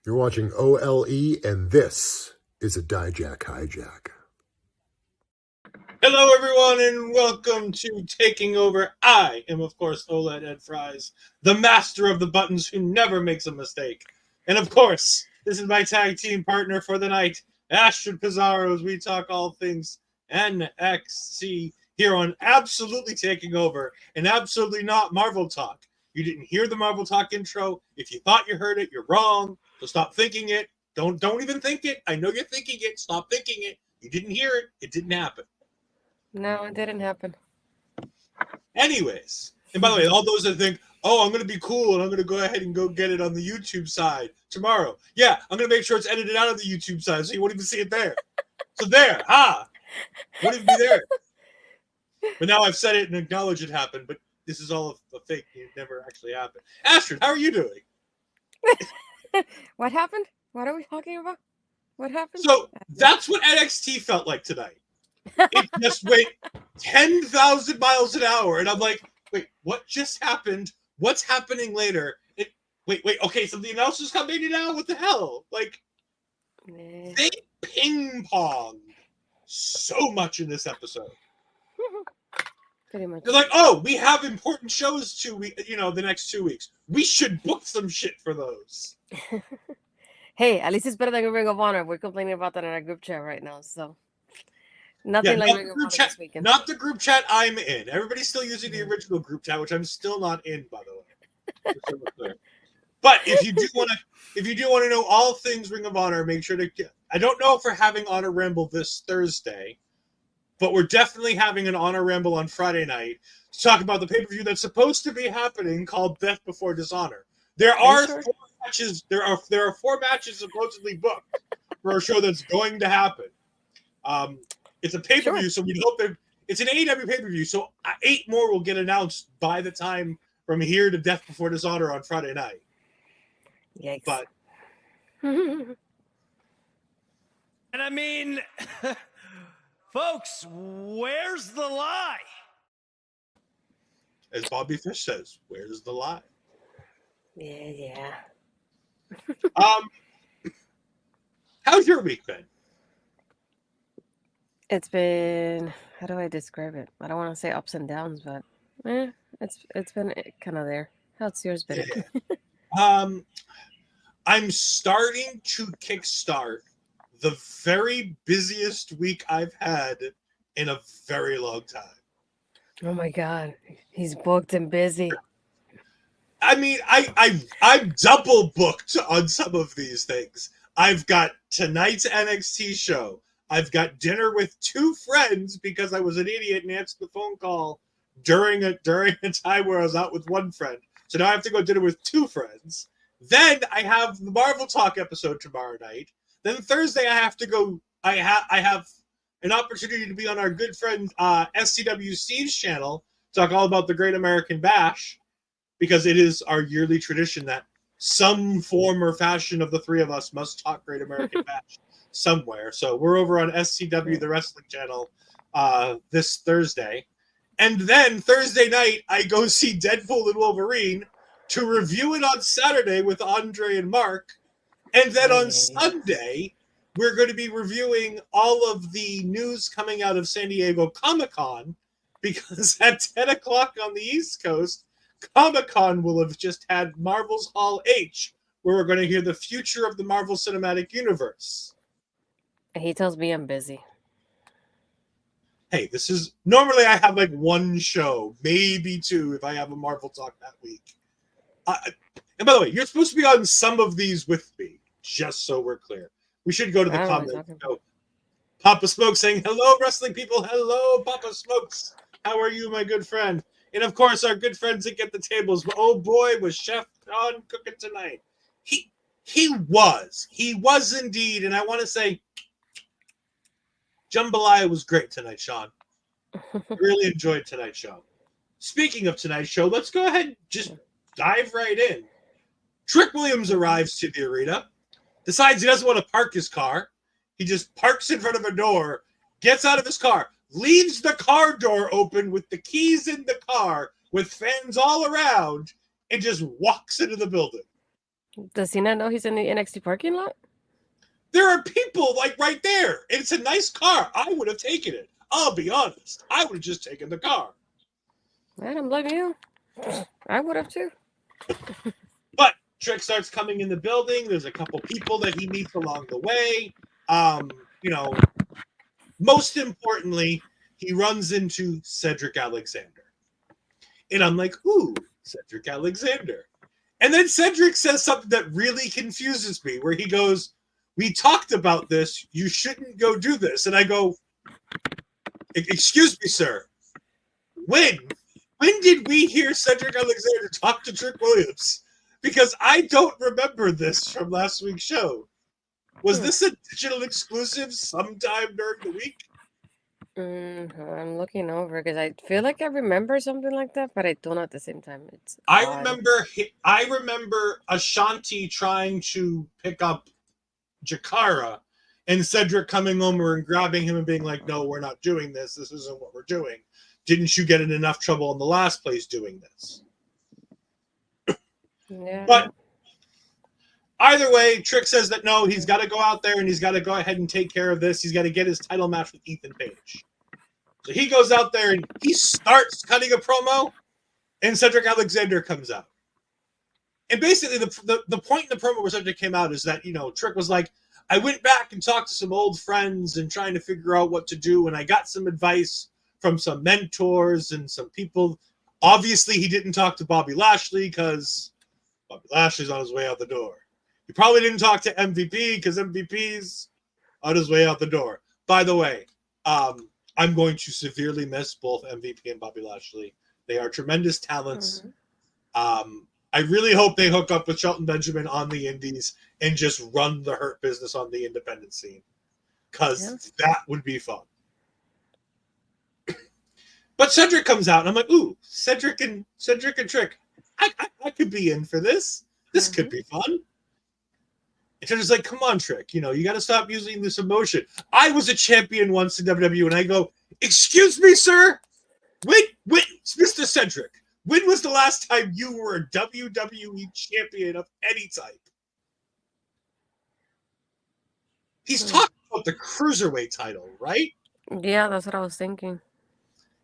You're watching OLE, and this is a Dijak Hijack. Hello, everyone, and welcome to Taking Over. I am, of course, OLED Ed Fries, the master of the buttons who never makes a mistake. And, of course, this is my tag team partner for the night, astridpizarro, as we talk all things NXT here on Absolutely Taking Over and Absolutely Not Marvel Talk. You didn't hear the Marvel Talk intro. If you thought you heard it, you're wrong. So stop thinking it. Don't even think it. I know you're thinking it. Stop thinking it. You didn't hear it. It didn't happen. No, it didn't happen. Anyways, and by the way, all those that think, oh, I'm going to be cool and I'm going to go ahead and go get it on the YouTube side tomorrow. Yeah, I'm going to make sure it's edited out of the YouTube side so you won't even see it there. So there, won't even be there. But now I've said it and acknowledged it happened, but this is all a fake. It never actually happened. Astrid, how are you doing? What happened? What are we talking about? What happened? So that's what NXT felt like tonight. It just went 10,000 miles an hour. And I'm like, wait, what just happened? What's happening later? Wait, okay, something else is coming now? What the hell? Like, they ping-ponged so much in this episode. Pretty much. They're like, oh, we have important shows the next 2 weeks. We should book some shit for those. Hey, at least it's better than Ring of Honor. We're complaining about that in our group chat right now, so nothing like Ring of Honor this weekend. Not the group chat I'm in. Everybody's still using the original group chat, which I'm still not in, by the way. But if you do want to know all things Ring of Honor, make sure to. I don't know if we're having Honor Ramble this Thursday, but we're definitely having an Honor Ramble on Friday night to talk about the pay-per-view that's supposed to be happening called Death Before Dishonor. There are 4 matches. There are 4 matches supposedly booked for a show that's going to happen. It's a pay-per-view, so we hope that it's an AEW pay-per-view. So 8 more will get announced by the time from here to Death Before Dishonor on Friday night. Yikes! But and I mean, folks, where's the lie? As Bobby Fish says, where's the lie? Yeah. How's your week been? It's been, how do I describe it? I don't want to say ups and downs, but it's been kind of there. How's yours been? Yeah. I'm starting to kickstart the very busiest week I've had in a very long time. Oh my God, he's booked and busy. I mean, I'm double booked on some of these things. I've got tonight's NXT show. I've got dinner with 2 friends because I was an idiot and answered the phone call during a time where I was out with 1 friend. So now I have to go dinner with 2 friends. Then I have the Marvel Talk episode tomorrow night. Then Thursday I have to go. I have an opportunity to be on our good friend SCW Steve's channel, talk all about the Great American Bash, because it is our yearly tradition that some form or fashion of the 3 of us must talk Great American Bash somewhere. So we're over on SCW, the wrestling channel, this Thursday. And then Thursday night, I go see Deadpool and Wolverine to review it on Saturday with Andre and Mark. And then on Sunday, we're going to be reviewing all of the news coming out of San Diego Comic-Con, because at 10 o'clock on the East Coast, Comic-Con will have just had Marvel's Hall H, where we're going to hear the future of the Marvel Cinematic Universe. And he tells me I'm busy. Hey, this is... Normally I have like 1 show, maybe 2 if I have a Marvel Talk that week. And by the way, you're supposed to be on some of these with me, just so we're clear. We should go to the comments. So, Papa Smoke saying, hello, wrestling people. Hello, Papa Smokes. How are you, my good friend? And, of course, our good friends that get the tables. Oh, boy, was Chef John cooking tonight. He was indeed. And I want to say, Jambalaya was great tonight, Sean. Really enjoyed tonight's show. Speaking of tonight's show, let's go ahead and just dive right in. Trick Williams arrives to the arena, decides he doesn't want to park his car. He just parks in front of a door, gets out of his car, leaves the car door open with the keys in the car, with fans all around, and just walks into the building. Does he not know he's in the NXT parking lot? There are people like right there. It's a nice car. I would have taken it. I'll be honest. I would have just taken the car. I don't blame you. I would have too. But Trick starts coming in the building. There's a couple people that he meets along the way. Most importantly, he runs into Cedric Alexander. And I'm like, ooh, Cedric Alexander. And then Cedric says something that really confuses me, where he goes, we talked about this. You shouldn't go do this. And I go, excuse me, sir. When did we hear Cedric Alexander talk to Trick Williams? Because I don't remember this from last week's show. Was this a digital exclusive sometime during the week? I'm looking over because I feel like I remember something like that, but I don't at the same time. I remember Ashante trying to pick up Jakara and Cedric coming over and grabbing him and being like, no, we're not doing this. This isn't what we're doing. Didn't you get in enough trouble in the last place doing this? Yeah. But either way, Trick says that no, he's got to go out there and he's got to go ahead and take care of this. He's got to get his title match with Ethan Page. So he goes out there and he starts cutting a promo, and Cedric Alexander comes out. And basically, the point in the promo where Cedric came out is that, Trick was like, I went back and talked to some old friends and trying to figure out what to do, and I got some advice from some mentors and some people. Obviously, he didn't talk to Bobby Lashley because Bobby Lashley's on his way out the door. He probably didn't talk to MVP because MVP's on his way out the door. By the way, I'm going to severely miss both MVP and Bobby Lashley. They are tremendous talents. Mm-hmm. I really hope they hook up with Shelton Benjamin on the indies and just run the Hurt Business on the independent scene, because that would be fun. But Cedric comes out, and I'm like, ooh, Cedric and Trick. I could be in for this. This could be fun. And Cedric's like, come on, Trick. You got to stop using this emotion. I was a champion once in WWE, and I go, excuse me, sir? Wait, Mr. Cedric. When was the last time you were a WWE champion of any type? He's talking about the Cruiserweight title, right? Yeah, that's what I was thinking.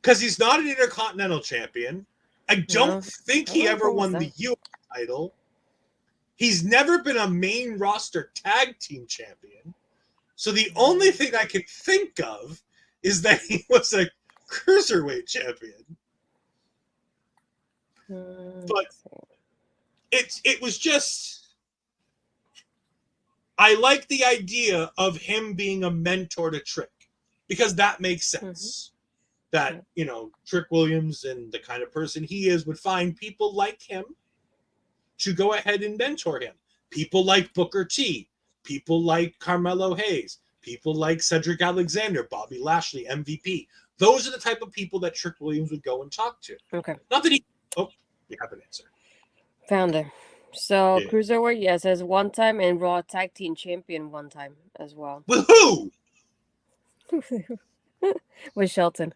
Because he's not an Intercontinental champion. I don't think he ever won the U.S. title. He's never been a main roster tag team champion. So the only thing I can think of is that he was a Cruiserweight champion. But it was just, I like the idea of him being a mentor to Trick, because that makes sense. That, Trick Williams and the kind of person he is would find people like him to go ahead and mentor him. People like Booker T, people like Carmelo Hayes, people like Cedric Alexander, Bobby Lashley, MVP. Those are the type of people that Trick Williams would go and talk to. Okay. Not that he... Oh, we have an answer. Found her. So, Cruiserweight, yes, as one time, and Raw Tag Team Champion one time as well. With who? With Shelton.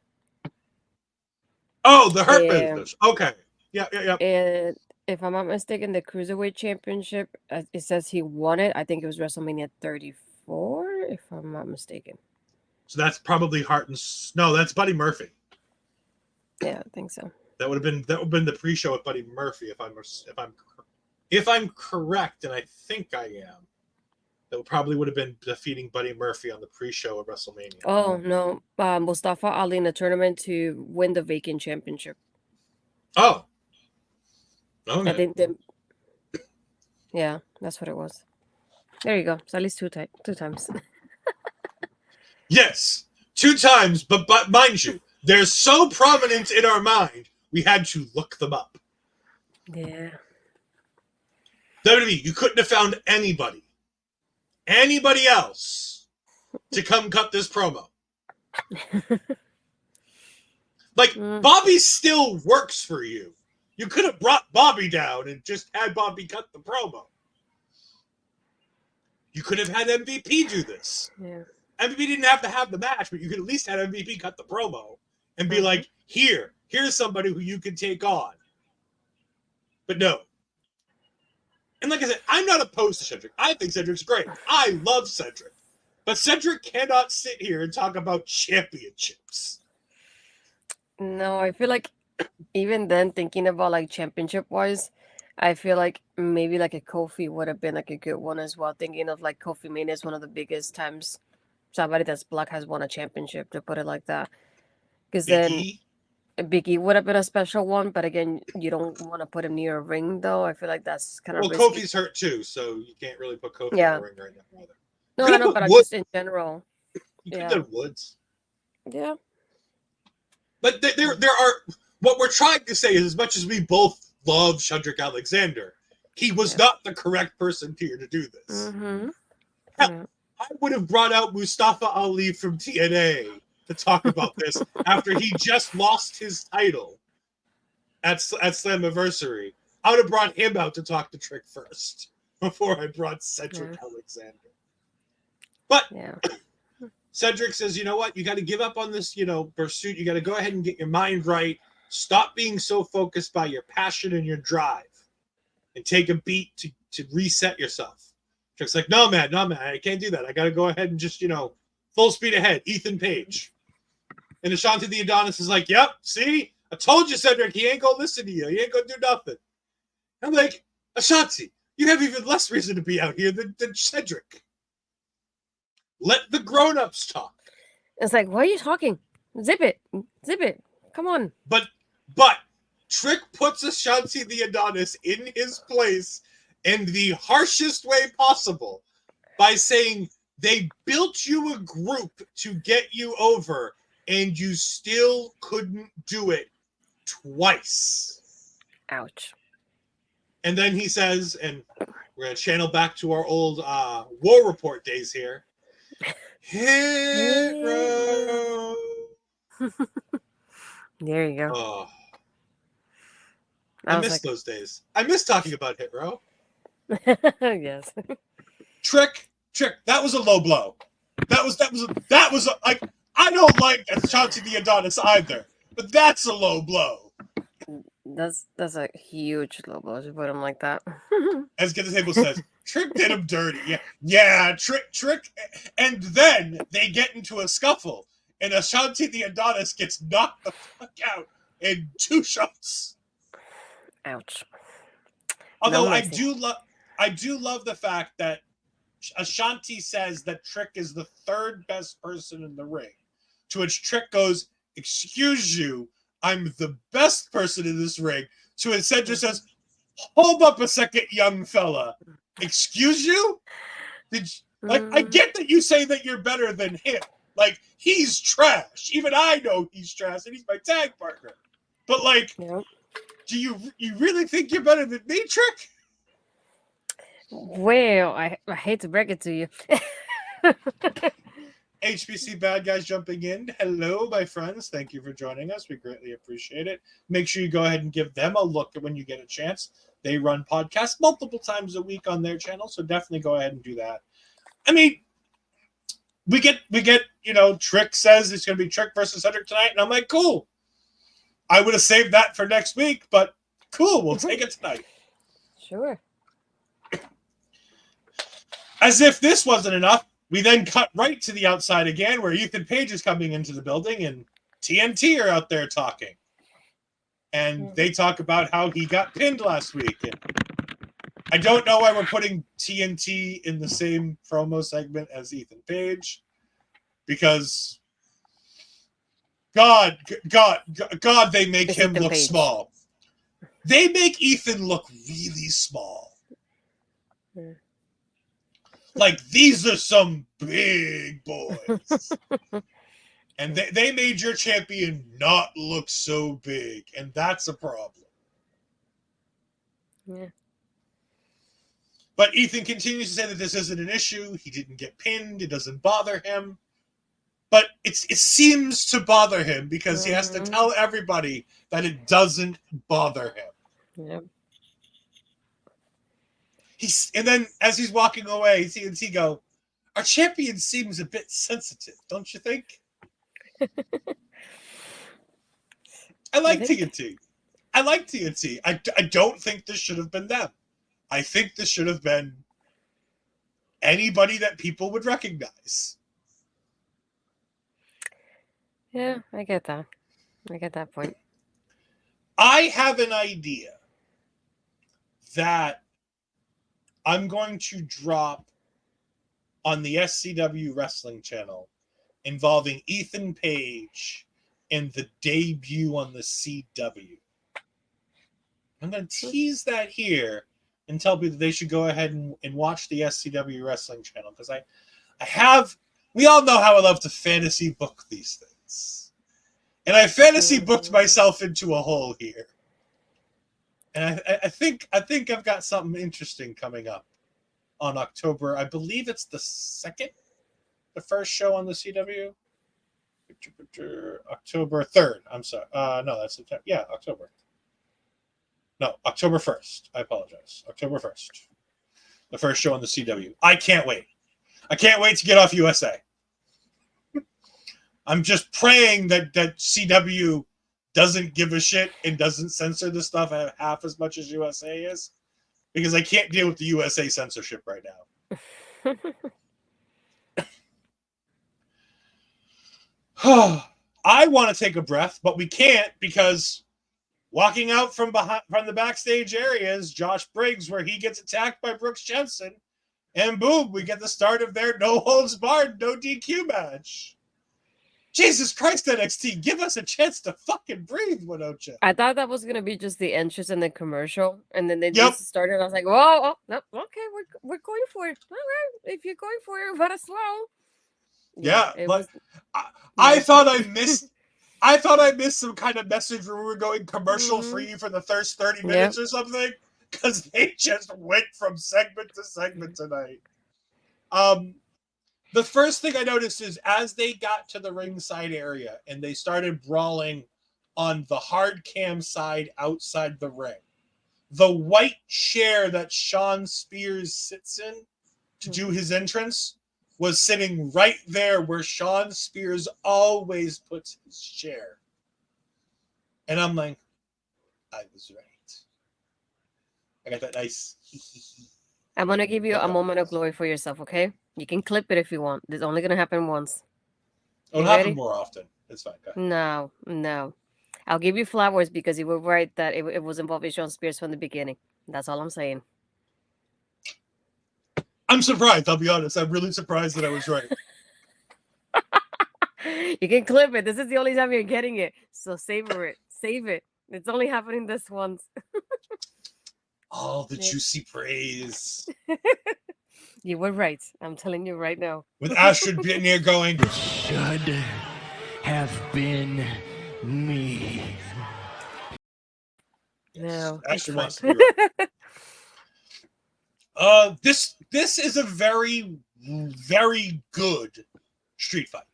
Oh, the Hurt Business. Okay. Yeah. And if I'm not mistaken, the Cruiserweight Championship, it says he won it. I think it was WrestleMania 34, if I'm not mistaken. So that's probably Hart and... No, that's Buddy Murphy. Yeah, I think so. That would have been the pre-show with Buddy Murphy, if I'm correct, and I think I am. That probably would have been defeating Buddy Murphy on the pre-show of WrestleMania. Oh no, Mustafa Ali in the tournament to win the vacant championship. Oh, okay. I think yeah, that's what it was. There you go. So at least two times. Yes, 2 times, but mind you, they're so prominent in our mind, we had to look them up. Yeah. WWE, you couldn't have found anybody else to come cut this promo. Bobby still works for you. You could have brought Bobby down and just had Bobby cut the promo. You could have had MVP do this. Yeah. MVP didn't have to have the match, but you could at least have MVP cut the promo and be like, here's somebody who you can take on. But no. And like I said, I'm not opposed to Cedric. I think Cedric's great. I love Cedric. But Cedric cannot sit here and talk about championships. No, I feel like even then, thinking about like championship wise, I feel like maybe like a Kofi would have been like a good one as well. Thinking of like Kofi Mania is one of the biggest times somebody that's black has won a championship, to put it like that. Because then Big E would have been a special one, but again, you don't want to put him near a ring though. I feel like that's kind of risky. Kofi's hurt too, so you can't really put Kofi in the ring right now either. No, I know, but just in general. You could have Woods. Yeah. But there are, what we're trying to say is, as much as we both love Cedric Alexander, he was not the correct person here to do this. Mm-hmm. Hell, I would have brought out Mustafa Ali from TNA to talk about this after he just lost his title at Slammiversary. I would have brought him out to talk to Trick first before I brought Cedric Alexander. But Cedric says, you know what? You got to give up on this, pursuit. You got to go ahead and get your mind right. Stop being so focused by your passion and your drive and take a beat to reset yourself. Trick's like, no, man, I can't do that. I got to go ahead and just, full speed ahead. Ethan Page. And Ashante the Adonis is like, yep, see? I told you, Cedric, he ain't going to listen to you. He ain't going to do nothing. I'm like, Ashante, you have even less reason to be out here than Cedric. Let the grown-ups talk. It's like, why are you talking? Zip it. Come on. But Trick puts Ashante the Adonis in his place in the harshest way possible by saying they built you a group to get you over and you still couldn't do it twice. Ouch. And then he says, and we're going to channel back to our old War Report days here. Hit row. There you go. Oh. I miss those days. I miss talking about Hit Row. Yes. Trick. That was a low blow. That was like, I don't like Ashante the Adonis either, but that's a low blow. That's a huge low blow to put him like that. As Get the Table says, Trick did him dirty. Yeah, Trick, and then they get into a scuffle, and Ashante the Adonis gets knocked the fuck out in 2 shots. Ouch. Although I do love the fact that Ashante says that Trick is the 3rd best person in the ring, to which Trick goes, "Excuse you, I'm the best person in this ring." To which Cedric says, "Hold up a second, young fella. Excuse you? I get that you say that you're better than him. Like, he's trash. Even I know he's trash, and he's my tag partner. But do you really think you're better than me, Trick?" Well, I hate to break it to you. HBC Bad Guys jumping in. Hello, my friends. Thank you for joining us. We greatly appreciate it. Make sure you go ahead and give them a look when you get a chance. They run podcasts multiple times a week on their channel, so definitely go ahead and do that. I mean, we get Trick says it's going to be Trick versus Cedric tonight, and I'm like, cool. I would have saved that for next week, but cool, we'll take it tonight. Sure. As if this wasn't enough, we then cut right to the outside again, where Ethan Page is coming into the building, and TNT are out there talking. And they talk about how he got pinned last week. And I don't know why we're putting TNT in the same promo segment as Ethan Page, because God, they make him look small. They make Ethan look really small. Like, these are some big boys. And they made your champion not look so big. And that's a problem. Yeah. But Ethan continues to say that this isn't an issue. He didn't get pinned. It doesn't bother him. But it seems to bother him because he has to tell everybody that it doesn't bother him. Yep. And then as he's walking away, he go, "Our champion seems a bit sensitive, don't you think?" I like TNT. I don't think this should have been them. I think this should have been anybody that people would recognize. Yeah, I get that. I get that point. I have an idea that I'm going to drop on the SCW Wrestling Channel involving Ethan Page and the debut on the CW. I'm going to tease that here and tell people they should go ahead and watch the SCW Wrestling Channel, because we all know how I love to fantasy book these things. And I fantasy booked myself into a hole here. And I think I've got something interesting coming up on October. I believe it's the first show on the CW. October 3rd. I'm sorry. No, that's September. Yeah, October. No, October 1st. I apologize. October 1st. The first show on the CW. I can't wait. I can't wait to get off USA. I'm just praying that CW doesn't give a shit and doesn't censor the stuff half as much as USA is, because I can't deal with the USA censorship right now. I want to take a breath, but we can't, because walking out from the backstage area is Josh Briggs, where he gets attacked by Brooks Jensen, and boom, we get the start of their no holds barred, no DQ match. Jesus Christ, NXT, give us a chance to fucking breathe, why don't you? I thought that was gonna be just the entrance and the commercial, and then they just started. I was like, "Whoa, oh, no, okay, we're going for it. All right, if you're going for it, but it's slow." Yeah, but I thought I missed. I thought I missed some kind of message where we were going commercial free for the first 30 minutes or something, because they just went from segment to segment tonight. The first thing I noticed is as they got to the ringside area and they started brawling on the hard cam side outside the ring, the white chair that Shawn Spears sits in to do his entrance was sitting right there where Shawn Spears always puts his chair. And I'm like, I was right. I got that nice. I'm going to give you a moment of glory for yourself, okay? You can clip it if you want. It's only going to happen once. It'll happen more often. It's fine. No. I'll give you flowers because you were right that it was involving Shawn Spears from the beginning. That's all I'm saying. I'm surprised. I'll be honest. I'm really surprised that I was right. You can clip it. This is the only time you're getting it. So savor it. Save it. It's only happening this once. All the juicy praise. You were right. I'm telling you right now. With Astrid being here going, "It should have been me." No. Astrid wants to be right. This is a very, very good street fight.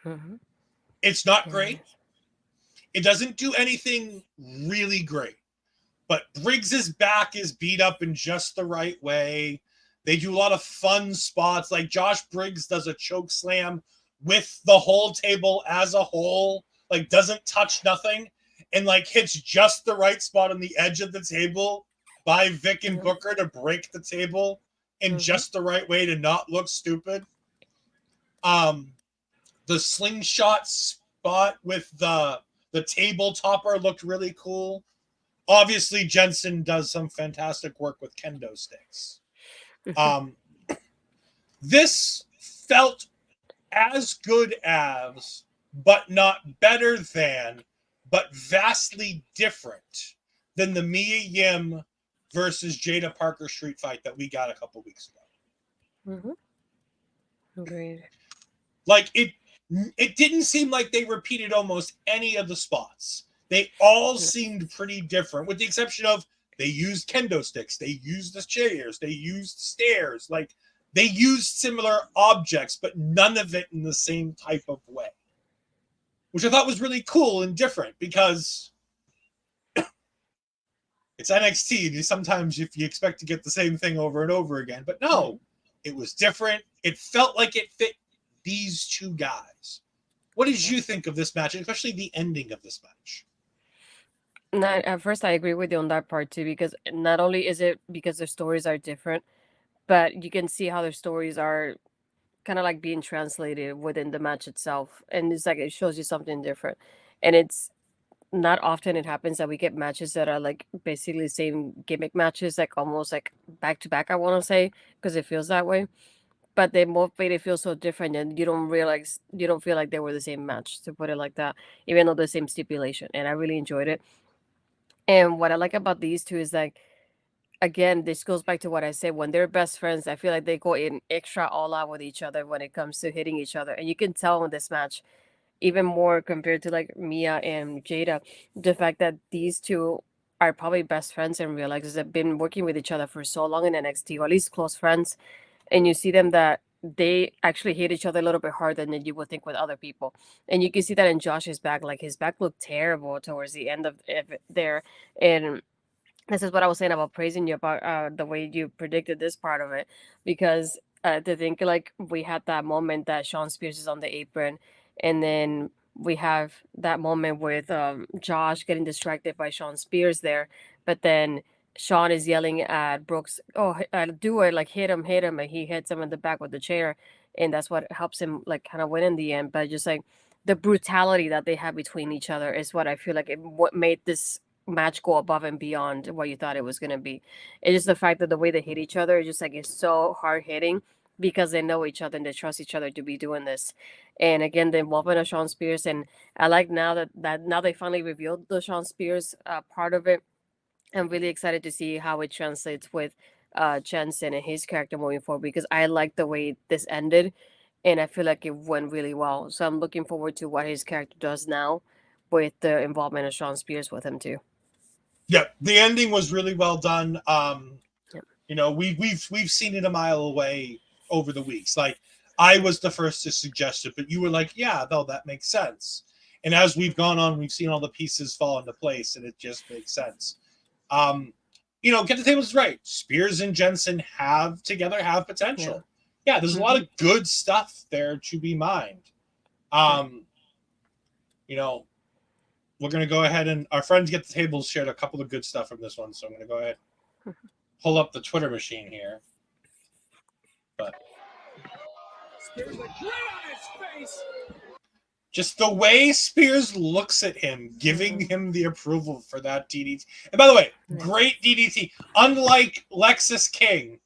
Mm-hmm. It's not great. It doesn't do anything really great. But Briggs's back is beat up in just the right way. They do a lot of fun spots. Like Josh Briggs does a choke slam with the whole table as a whole. Like doesn't touch nothing. And like hits just the right spot on the edge of the table by Vic and Booker to break the table in just the right way to not look stupid. The slingshot spot with the table topper looked really cool. Obviously, Jensen does some fantastic work with kendo sticks. This felt as good as, but not better than, but vastly different than the Mia Yim versus Jada Parker street fight that we got a couple weeks ago. Mm-hmm. Agreed. Like it didn't seem like they repeated almost any of the spots. They all seemed pretty different, with the exception of they used kendo sticks, they used the chairs, they used stairs. Like they used similar objects, but none of it in the same type of way, which I thought was really cool and different because it's NXT. Sometimes if you expect to get the same thing over and over again, but no, it was different. It felt like it fit these two guys. What did you think of this match, especially the ending of this match? At first, I agree with you on that part too, because not only is it because their stories are different, but you can see how their stories are kind of like being translated within the match itself, and it's like it shows you something different. And it's not often it happens that we get matches that are like basically the same gimmick matches, like almost like back to back. I want to say because it feels that way, but they both made it feel so different, and you don't feel like they were the same match, to put it like that, even though the same stipulation. And I really enjoyed it. And what I like about these two is like, again, this goes back to what I said. When they're best friends, I feel like they go in extra all out with each other when it comes to hitting each other. And you can tell in this match, even more compared to like Mia and Jada, the fact that these two are probably best friends in real life because they've been working with each other for so long in NXT, or at least close friends. And you see them that they actually hate each other a little bit harder than you would think with other people. And you can see that in Josh's back. Like his back looked terrible towards the end of it there. And this is what I was saying about praising you about the way you predicted this part of it, because to think like we had that moment that Sean Spears is on the apron, and then we have that moment with Josh getting distracted by Sean Spears there, but then Sean is yelling at Brooks, "Oh, do it! Like hit him!" And he hits him in the back with the chair, and that's what helps him like kind of win in the end. But just like the brutality that they have between each other is what I feel like what made this match go above and beyond what you thought it was going to be. It's just the fact that the way they hit each other is just like it's so hard hitting because they know each other and they trust each other to be doing this. And again, the involvement of Sean Spears, and I like now that now they finally revealed the Sean Spears part of it. I'm really excited to see how it translates with Jensen and his character moving forward, because I like the way this ended and I feel like it went really well. So I'm looking forward to what his character does now with the involvement of Sean Spears with him too. Yeah, the ending was really well done. Yep. You know, we've seen it a mile away over the weeks. Like I was the first to suggest it, but you were like, "Yeah, no, that makes sense." And as we've gone on, we've seen all the pieces fall into place, and it just makes sense. You know, Get the Tables right. Spears and Jensen have potential. Yeah, there's a lot of good stuff there to be mined. You know, we're going to go ahead and our friends Get the Tables shared a couple of good stuff from this one, so I'm going to go ahead pull up the Twitter machine here. But Spears like right on his face. Just the way Spears looks at him, giving him the approval for that DDT. And by the way, great DDT. Unlike Lexis King,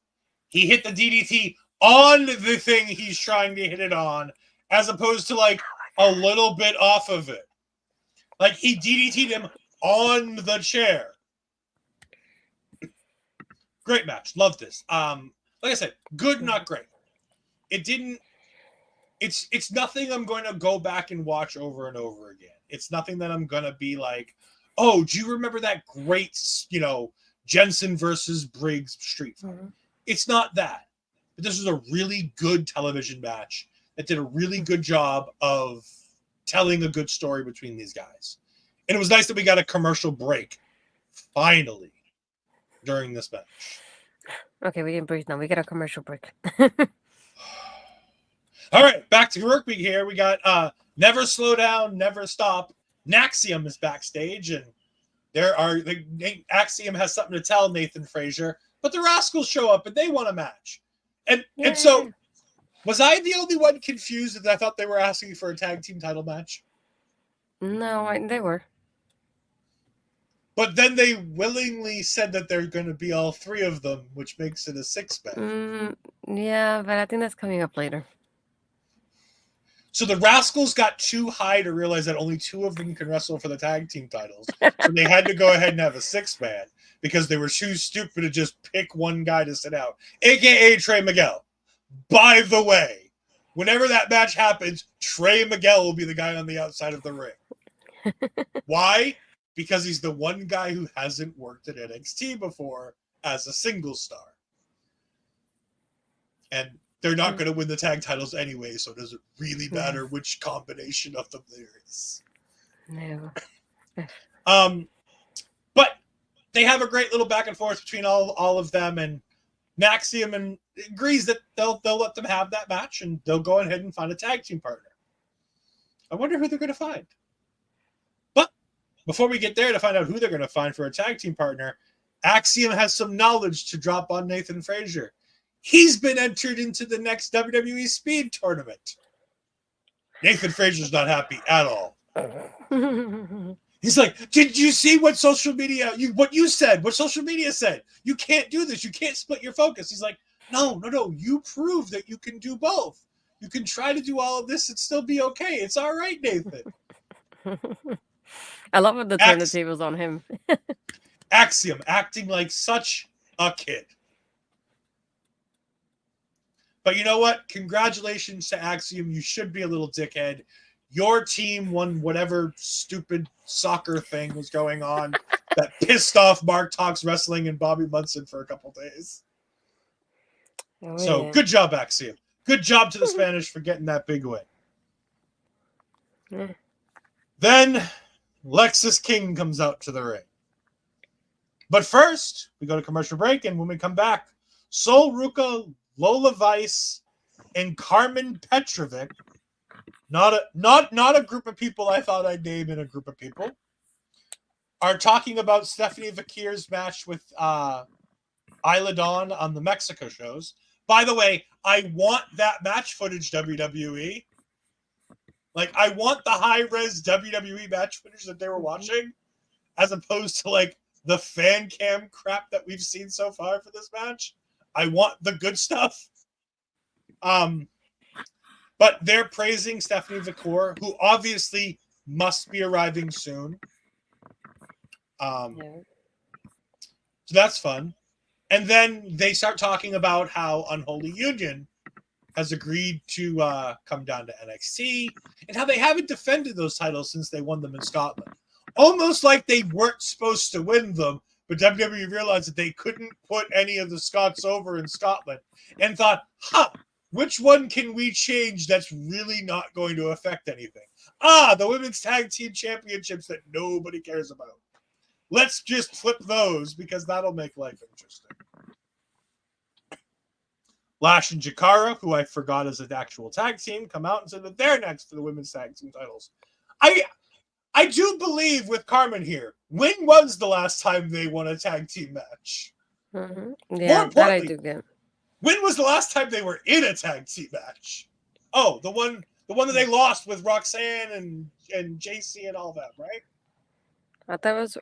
he hit the DDT on the thing he's trying to hit it on, as opposed to like a little bit off of it. Like he DDT'd him on the chair. Great match. Love this. Like I said, good, not great. It didn't. It's nothing I'm going to go back and watch over and over again. It's nothing that I'm going to be like, oh, do you remember that great, you know, Jensen versus Briggs street fight? It's not that. But this was a really good television match that did a really good job of telling a good story between these guys. And it was nice that we got a commercial break, finally, during this match. Okay, we didn't breathe now. We got a commercial break. All right, back to work week here. We got Never Slow Down, Never Stop. Axiom is backstage, and Axiom has something to tell Nathan Frazer, but the Rascalz show up and they want a match. And so, was I the only one confused that I thought they were asking for a tag team title match? No, they were. But then they willingly said that they're going to be all three of them, which makes it a 6-man. Yeah, but I think that's coming up later. So the Rascalz got too high to realize that only 2 of them can wrestle for the tag team titles. So they had to go ahead and have a 6-man because they were too stupid to just pick one guy to sit out, a.k.a. Trey Miguel. By the way, whenever that match happens, Trey Miguel will be the guy on the outside of the ring. Why? Because he's the one guy who hasn't worked at NXT before as a single star. And they're not going to win the tag titles anyway, so it doesn't really matter which combination of them there is. No. But they have a great little back and forth between all of them, and Axiom agrees that they'll let them have that match, and they'll go ahead and find a tag team partner. I wonder who they're going to find. But before we get there to find out who they're going to find for a tag team partner, Axiom has some knowledge to drop on Nathan Frazer. He's been entered into the next WWE Speed tournament. Nathan Frazer's not happy at all. He's like, did you see what social media, what social media said? You can't do this. You can't split your focus. He's like, no. You prove that you can do both. You can try to do all of this and still be okay. It's all right, Nathan. I love when they turn the tables on him. Axiom acting like such a kid. But you know what? Congratulations to Axiom. You should be a little dickhead. Your team won whatever stupid soccer thing was going on that pissed off Mark Talks Wrestling and Bobby Munson for a couple days. Good job, Axiom. Good job to the Spanish for getting that big win. Then Lexis King comes out to the ring. But first, we go to commercial break, and when we come back, Sol Ruca, Lola Vice, and Carmen Petrovic, not a group of people I thought I'd name in a group of people, are talking about Stephanie Vakir's match with Isla Dawn on the Mexico shows. By the way, I want that match footage, WWE. Like, I want the high-res WWE match footage that they were watching, as opposed to, like, the fan cam crap that we've seen so far for this match. I want the good stuff. But they're praising Stephanie Vakir, who obviously must be arriving soon. So that's fun. And then they start talking about how Unholy Union has agreed to come down to NXT and how they haven't defended those titles since they won them in Scotland. Almost like they weren't supposed to win them, but WWE realized that they couldn't put any of the Scots over in Scotland and thought, which one can we change that's really not going to affect anything? The Women's Tag Team Championships that nobody cares about. Let's just flip those because that'll make life interesting. Lash and Jakara, who I forgot is an actual tag team, come out and said that they're next to the women's tag team titles. I do believe with Karmen here, when was the last time they won a tag team match? Yeah, that I do get. When was the last time they were in a tag team match? Oh, the one that they lost with Roxanne and JC and all that, right? I thought it was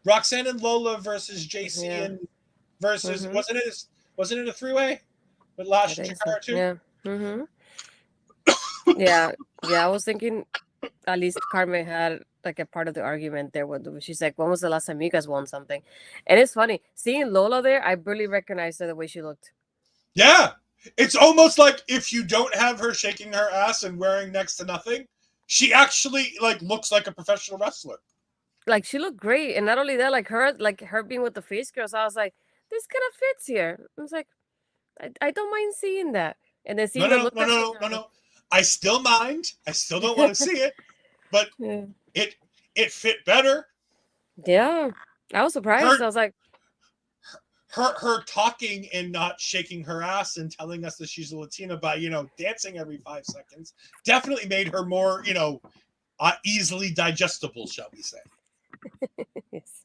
Roxanne and Lola versus JC and versus wasn't it a three-way with Lash and Jakara too? Yeah. I was thinking at least Carmen had like a part of the argument there. She's like, when was the last time you guys won something? And it's funny seeing Lola there. I barely recognized her the way she looked. Yeah, it's almost like if you don't have her shaking her ass and wearing next to nothing, she actually like looks like a professional wrestler. Like she looked great, and not only that, like her being with the face girls, I was like, this kind of fits here. I was like, I don't mind seeing that. And then seeing no. I still mind. I still don't want to see it, but it fit better. Yeah, I was surprised. I was like, her talking and not shaking her ass and telling us that she's a Latina by dancing every 5 seconds definitely made her more easily digestible, shall we say. Yes.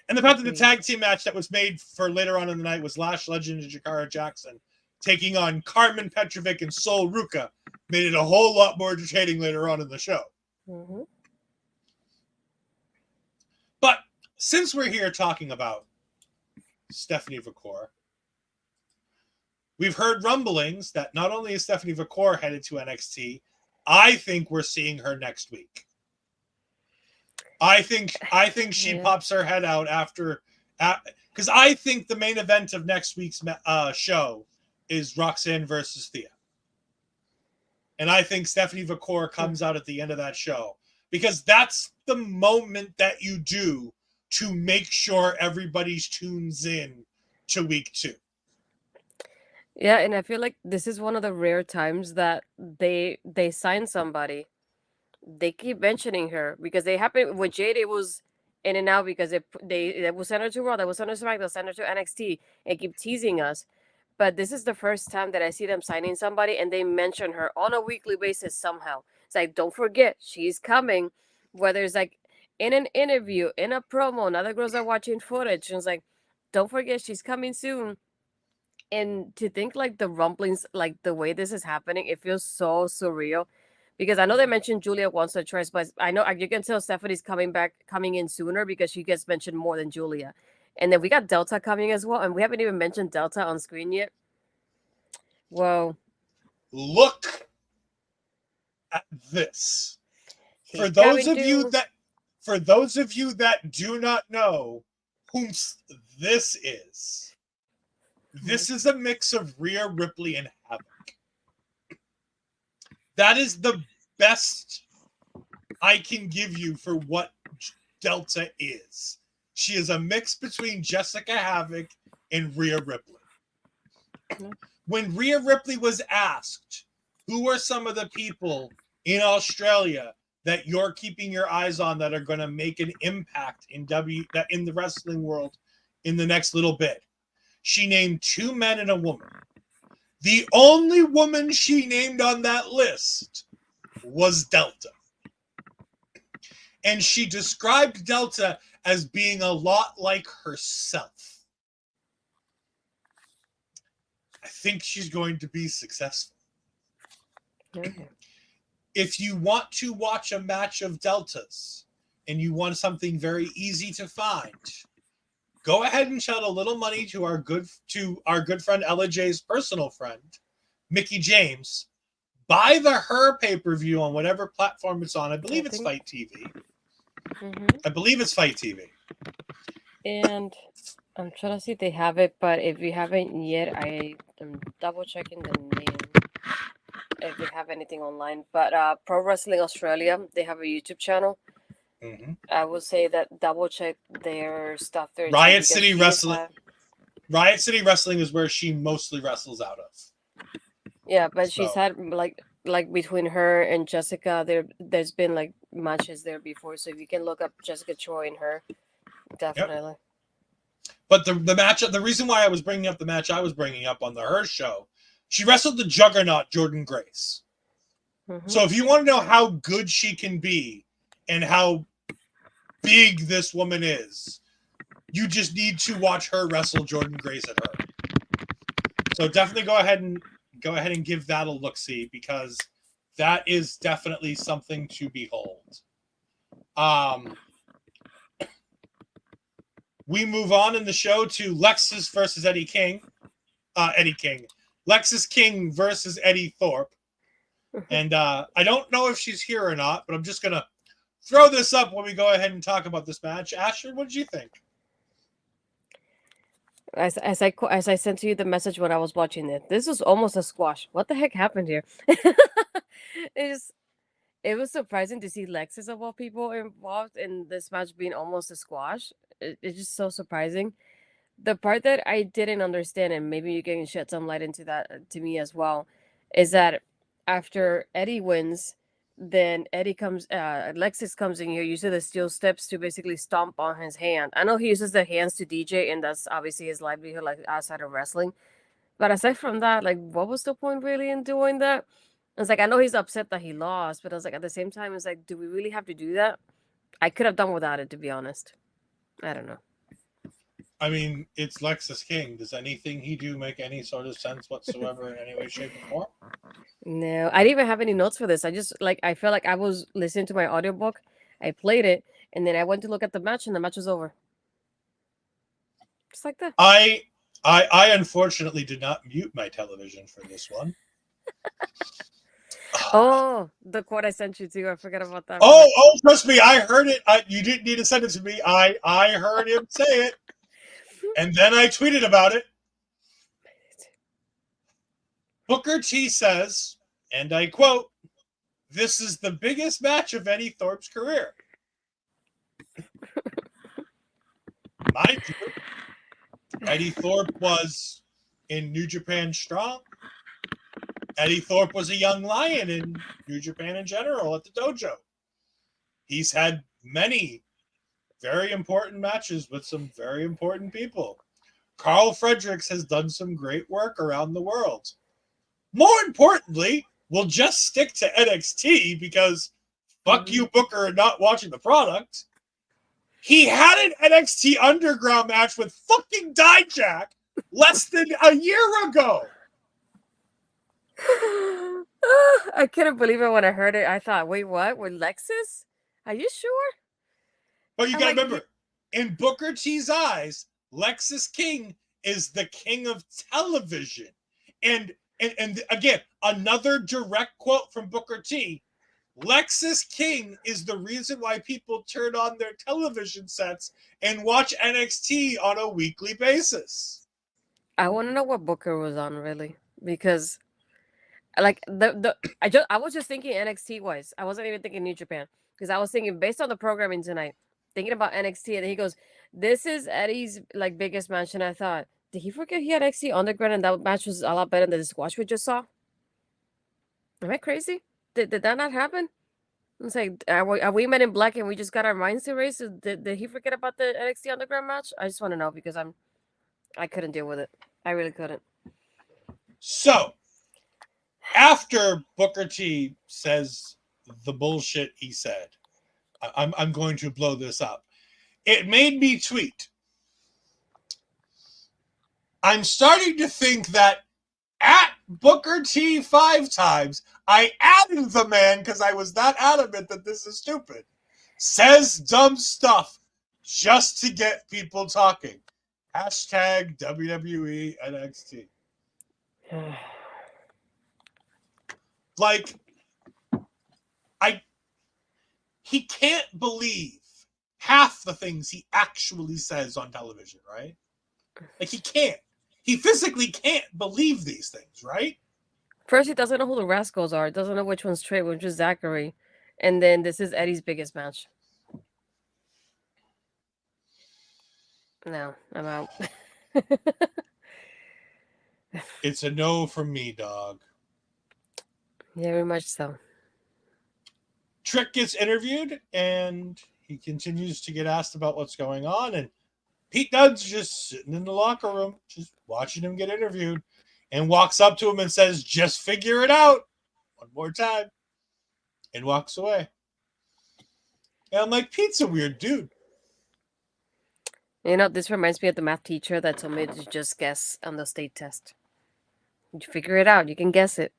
And the fact that the tag team match that was made for later on in the night was Lash Legend and Jakara Jackson taking on Carmen Petrovic and Sol Ruca made it a whole lot more entertaining later on in the show. But since we're here talking about Stephanie Vakir, we've heard rumblings that not only is Stephanie Vakir headed to NXT, I think we're seeing her next week. I think she pops her head out after because I think the main event of next week's show is Roxanne versus Thea. And I think Stephanie Vakir comes out at the end of that show because that's the moment that you do to make sure everybody's tunes in to week 2. Yeah, and I feel like this is one of the rare times that they sign somebody. They keep mentioning her because they happen with Jade. It was in and out because they will send her to Raw, they will send her to SmackDown, they'll send her to NXT, and keep teasing us. But this is the first time that I see them signing somebody and they mention her on a weekly basis somehow. It's like, don't forget, she's coming. Whether it's like in an interview, in a promo. Now the girls are watching footage. And it's like, don't forget, she's coming soon. And to think like the rumblings, like the way this is happening, it feels so surreal. Because I know they mentioned Julia once or twice, but I know you can tell Stephanie's coming in sooner because she gets mentioned more than Julia. And then we got Delta coming as well, and we haven't even mentioned Delta on screen yet. Whoa. Look at this. For those of you that do not know whom this is a mix of Rhea Ripley and Havoc. That is the best I can give you for what Delta is. She is a mix between Jessica Havoc and Rhea Ripley. When Rhea Ripley was asked, who are some of the people in Australia that you're keeping your eyes on that are going to make an impact in the wrestling world in the next little bit, she named 2 men and a woman. The only woman she named on that list was Delta. And she described Delta as being a lot like herself. I think she's going to be successful. Okay. If you want to watch a match of Deltas and you want something very easy to find, go ahead and shout a little money to our good friend Ella J's personal friend, Mickey James. Buy the Her pay-per-view on whatever platform it's on. I believe it's Fight TV. Mm-hmm. I believe it's Fight TV. And I'm trying to see if they have it, but if you haven't yet, I am double checking the name if they have anything online. But Pro Wrestling Australia, they have a YouTube channel. Mm-hmm. I would say that double check their stuff there. Riot City Wrestling. Riot City Wrestling is where she mostly wrestles out of. Yeah, but she's had like between her and Jessica, there's been like matches there before. So if you can look up Jessica Troy and her, definitely. Yep. But the match, the reason why I was bringing up the match I was bringing up on the Her show, she wrestled the Juggernaut Jordynne Grace. Mm-hmm. So if you want to know how good she can be and how big this woman is, you just need to watch her wrestle Jordynne Grace at Her. So definitely go ahead and give that a look-see, because that is definitely something to behold. We move on in the show to Lexis versus Eddie King. Lexis King versus Eddie Thorpe. And I don't know if she's here or not, but I'm just going to throw this up when we go ahead and talk about this match. Asher, what did you think? As I sent to you the message when I was watching it, this was almost a squash. What the heck happened here? It was surprising to see Lexis of all people involved in this match being almost a squash. It's just so surprising. The part that I didn't understand, and maybe you can shed some light into that to me as well, is that after Eddie wins, then Lexis comes in here, uses the steel steps to basically stomp on his hand. I know he uses the hands to DJ, and that's obviously his livelihood, like outside of wrestling. But aside from that, like, what was the point really in doing that? It's like, I know he's upset that he lost, but I was like, at the same time, it's like, do we really have to do that? I could have done without it, to be honest. I don't know. I mean, it's Lexis King. Does anything he do make any sort of sense whatsoever in any way, shape, or form? No, I didn't even have any notes for this. I just, like, I felt like I was listening to my audiobook. I played it, and then I went to look at the match, and the match was over. Just like that. I unfortunately did not mute my television for this one. Oh, the quote I sent you to. I forgot about that. Oh, trust me, I heard it. You didn't need to send it to me. I heard him say it. And then I tweeted about it. Booker T says, and I quote, "This is the biggest match of Eddie Thorpe's career." Mind you, Eddie Thorpe was in New Japan Strong. Eddie Thorpe was a young lion in New Japan in general at the dojo. He's had many very important matches with some very important people. Carl Fredericks has done some great work around the world. More importantly, we'll just stick to NXT because fuck you, Booker, and not watching the product. He had an NXT Underground match with fucking Dijak less than a year ago. I couldn't believe it when I heard it. I thought, wait, what? With Lexis? Are you sure? But you I'm gotta like, remember, in Booker T's eyes, Lexis King is the king of television. And again, another direct quote from Booker T. Lexis King is the reason why people turn on their television sets and watch NXT on a weekly basis. I want to know what Booker was on, really, because like I was just thinking NXT wise. I wasn't even thinking New Japan, because I was thinking based on the programming tonight, thinking about NXT, and then he goes, "This is Eddie's like biggest match," and I thought, did he forget he had NXT Underground and that match was a lot better than the squash we just saw? Am I crazy? Did that not happen? It's like, are we Men in Black and we just got our minds erased? Did he forget about the NXT Underground match? I just want to know, because I couldn't deal with it. I really couldn't. So, after Booker T says the bullshit he said, I'm going to blow this up. It made me tweet. I'm starting to think that at Booker T 5 times, I added the man because I was that adamant that this is stupid. Says dumb stuff just to get people talking. Hashtag WWE NXT. Like, he can't believe half the things he actually says on television, right? Like, he can't. He physically can't believe these things, right? First, he doesn't know who the Rascalz are. Doesn't know which one's Trey, which is Zachary. And then this is Eddie's biggest match. No, I'm out. It's a no from me, dog. Yeah, very much so. Trick gets interviewed, and he continues to get asked about what's going on, and Pete Dunne's just sitting in the locker room, just watching him get interviewed, and walks up to him and says, "Just figure it out one more time," and walks away. And I'm like, Pete's a weird dude. You know, this reminds me of the math teacher that told me to just guess on the state test. You figure it out. You can guess it.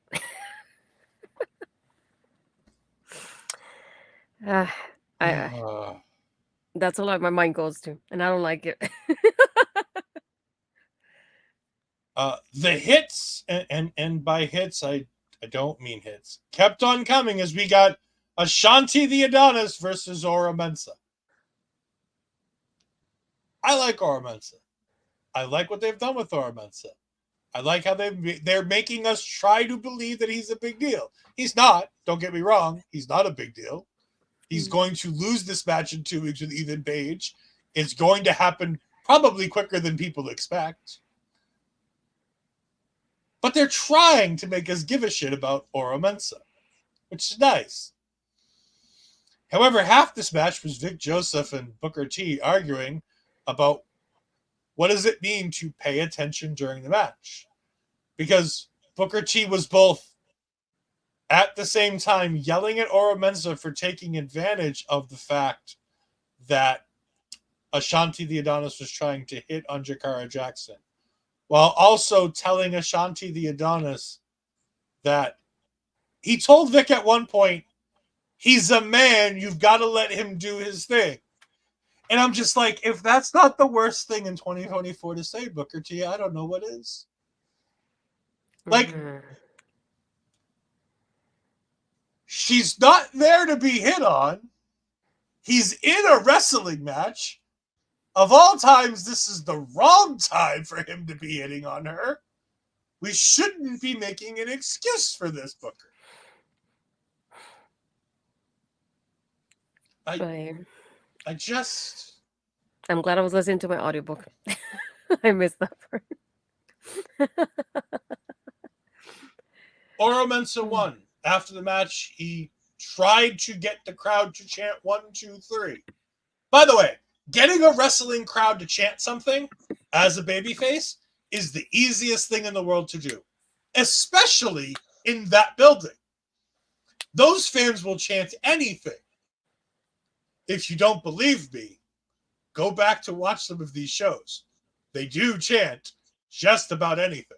That's a lot my mind goes to, and I don't like it. The hits, and by hits, I don't mean hits, kept on coming as we got Ashante the Adonis versus Ora Mensah. I like Ora Mensah. I like what they've done with Ora Mensah. I like how they're making us try to believe that he's a big deal. He's not. Don't get me wrong. He's not a big deal. He's going to lose this match in 2 weeks with Ethan Page. It's going to happen probably quicker than people expect. But they're trying to make us give a shit about Ora Mensah, which is nice. However, half this match was Vic Joseph and Booker T arguing about what does it mean to pay attention during the match. Because Booker T was both at the same time yelling at Ora Mensah for taking advantage of the fact that Ashante the Adonis was trying to hit on Jakara Jackson, while also telling Ashante the Adonis that he told Vic at one point, he's a man, you've got to let him do his thing. And I'm just like, if that's not the worst thing in 2024 to say, Booker T, I don't know what is. Like, she's not there to be hit on. He's in a wrestling match. Of all times, this is the wrong time for him to be hitting on her. We shouldn't be making an excuse for this, Booker. I'm glad I was listening to my audiobook. I missed that part. Ora Mensah won. After the match, he tried to get the crowd to chant 1, 2, 3. By the way, getting a wrestling crowd to chant something as a babyface is the easiest thing in the world to do, especially in that building. Those fans will chant anything. If you don't believe me, go back to watch some of these shows. They do chant just about anything.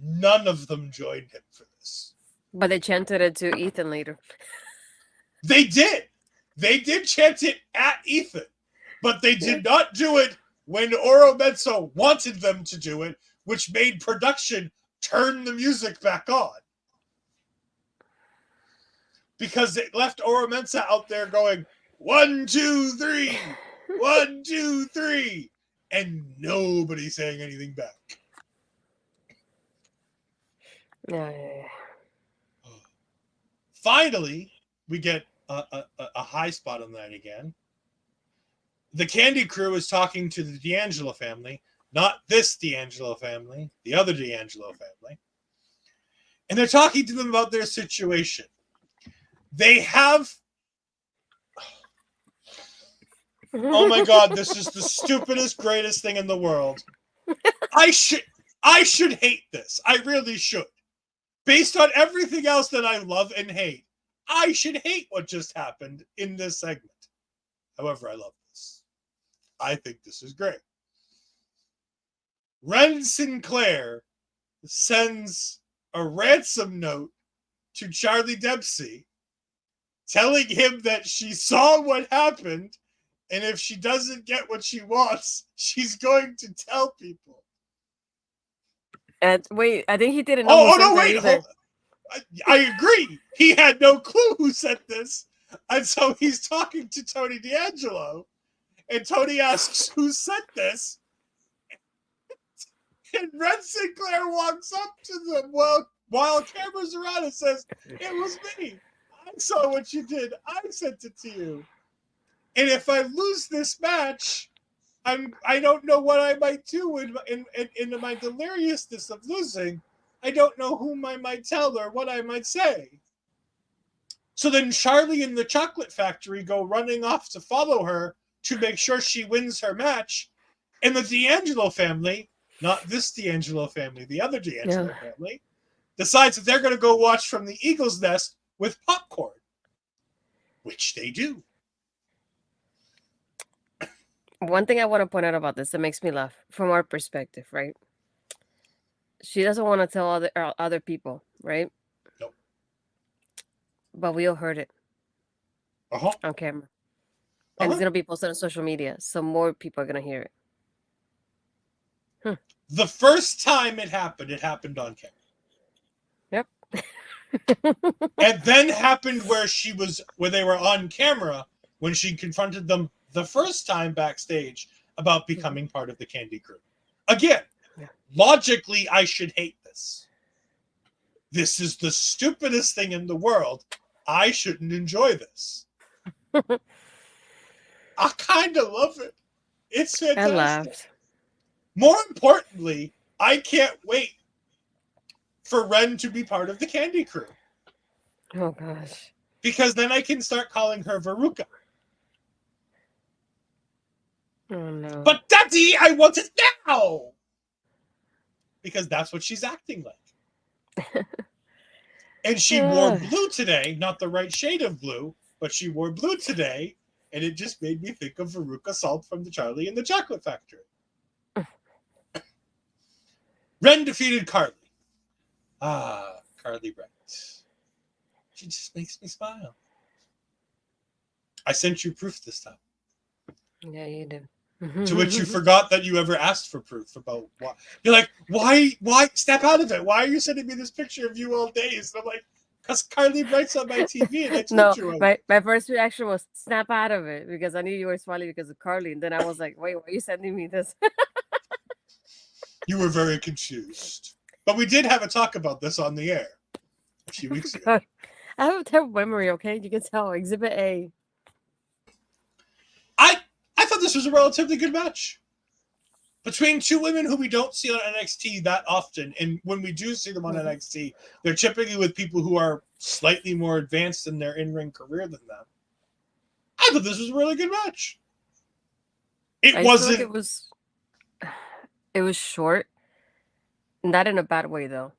None of them joined him for this. But they chanted it to Ethan later. They did. They did chant it at Ethan, but they did not do it when Mensah wanted them to do it, which made production turn the music back on. Because it left Mensah out there going, 1, 2, 3, 1, 2, 3, and nobody saying anything back. Yeah. Finally, we get a high spot on that again. The Candy Crew is talking to the D'Angelo family, not this D'Angelo family, the other D'Angelo family. And they're talking to them about their situation. They have... Oh my God, this is the stupidest, greatest thing in the world. I should hate this. I really should. Based on everything else that I love and hate, I should hate what just happened in this segment. However, I love this. I think this is great. Wren Sinclair sends a ransom note to Charlie Dempsey telling him that she saw what happened, and if she doesn't get what she wants, she's going to tell people. And wait, I think he didn't know. Oh no! Wait, I agree. He had no clue who sent this, and so he's talking to Tony D'Angelo, and Tony asks who sent this, and Wren Sinclair walks up to them while cameras are on and says, "It was me. I saw what you did. I sent it to you. And if I lose this match, I don't know what I might do in my deliriousness of losing. I don't know whom I might tell or what I might say." So then Charlie and the Chocolate Factory go running off to follow her to make sure she wins her match. And the D'Angelo family, not this D'Angelo family, the other D'Angelo family, decides that they're going to go watch from the Eagle's Nest with popcorn, which they do. One thing I want to point out about this that makes me laugh, from our perspective, right? She doesn't want to tell other people, right? Nope. But we all heard it on camera. And it's going to be posted on social media, so more people are going to hear it. The first time it happened on camera. Yep. And then happened where they were on camera when she confronted them the first time backstage about becoming part of the Candy Crew. Again, logically, I should hate this. This is the stupidest thing in the world. I shouldn't enjoy this. I kind of love it. It's fantastic. I laughed. More importantly, I can't wait for Wren to be part of the Candy Crew. Oh, gosh. Because then I can start calling her Ruca. Oh, no. But Daddy, I want it now! Because that's what she's acting like. And she wore blue today, not the right shade of blue, but she wore blue today, and it just made me think of Veruca Salt from the Charlie and the Chocolate Factory. Wren defeated Carlee. Carlee Wright. She just makes me smile. I sent you proof this time. Yeah, you did. To which you forgot that you ever asked for proof about why. You're like, why step out of it? Why are you sending me this picture of you all days? And I'm like, because Carlee Wright's on my TV and I told you. My first reaction was snap out of it because I knew you were smiling because of Carlee. And then I was like, wait, why are you sending me this? You were very confused. But we did have a talk about this on the air a few weeks ago. I have a terrible memory, okay? You can tell. Exhibit A. I thought this was a relatively good match. Between two women who we don't see on NXT that often, and when we do see them on NXT, they're typically with people who are slightly more advanced in their in-ring career than them. I thought this was a really good match. It was short. Not in a bad way, though.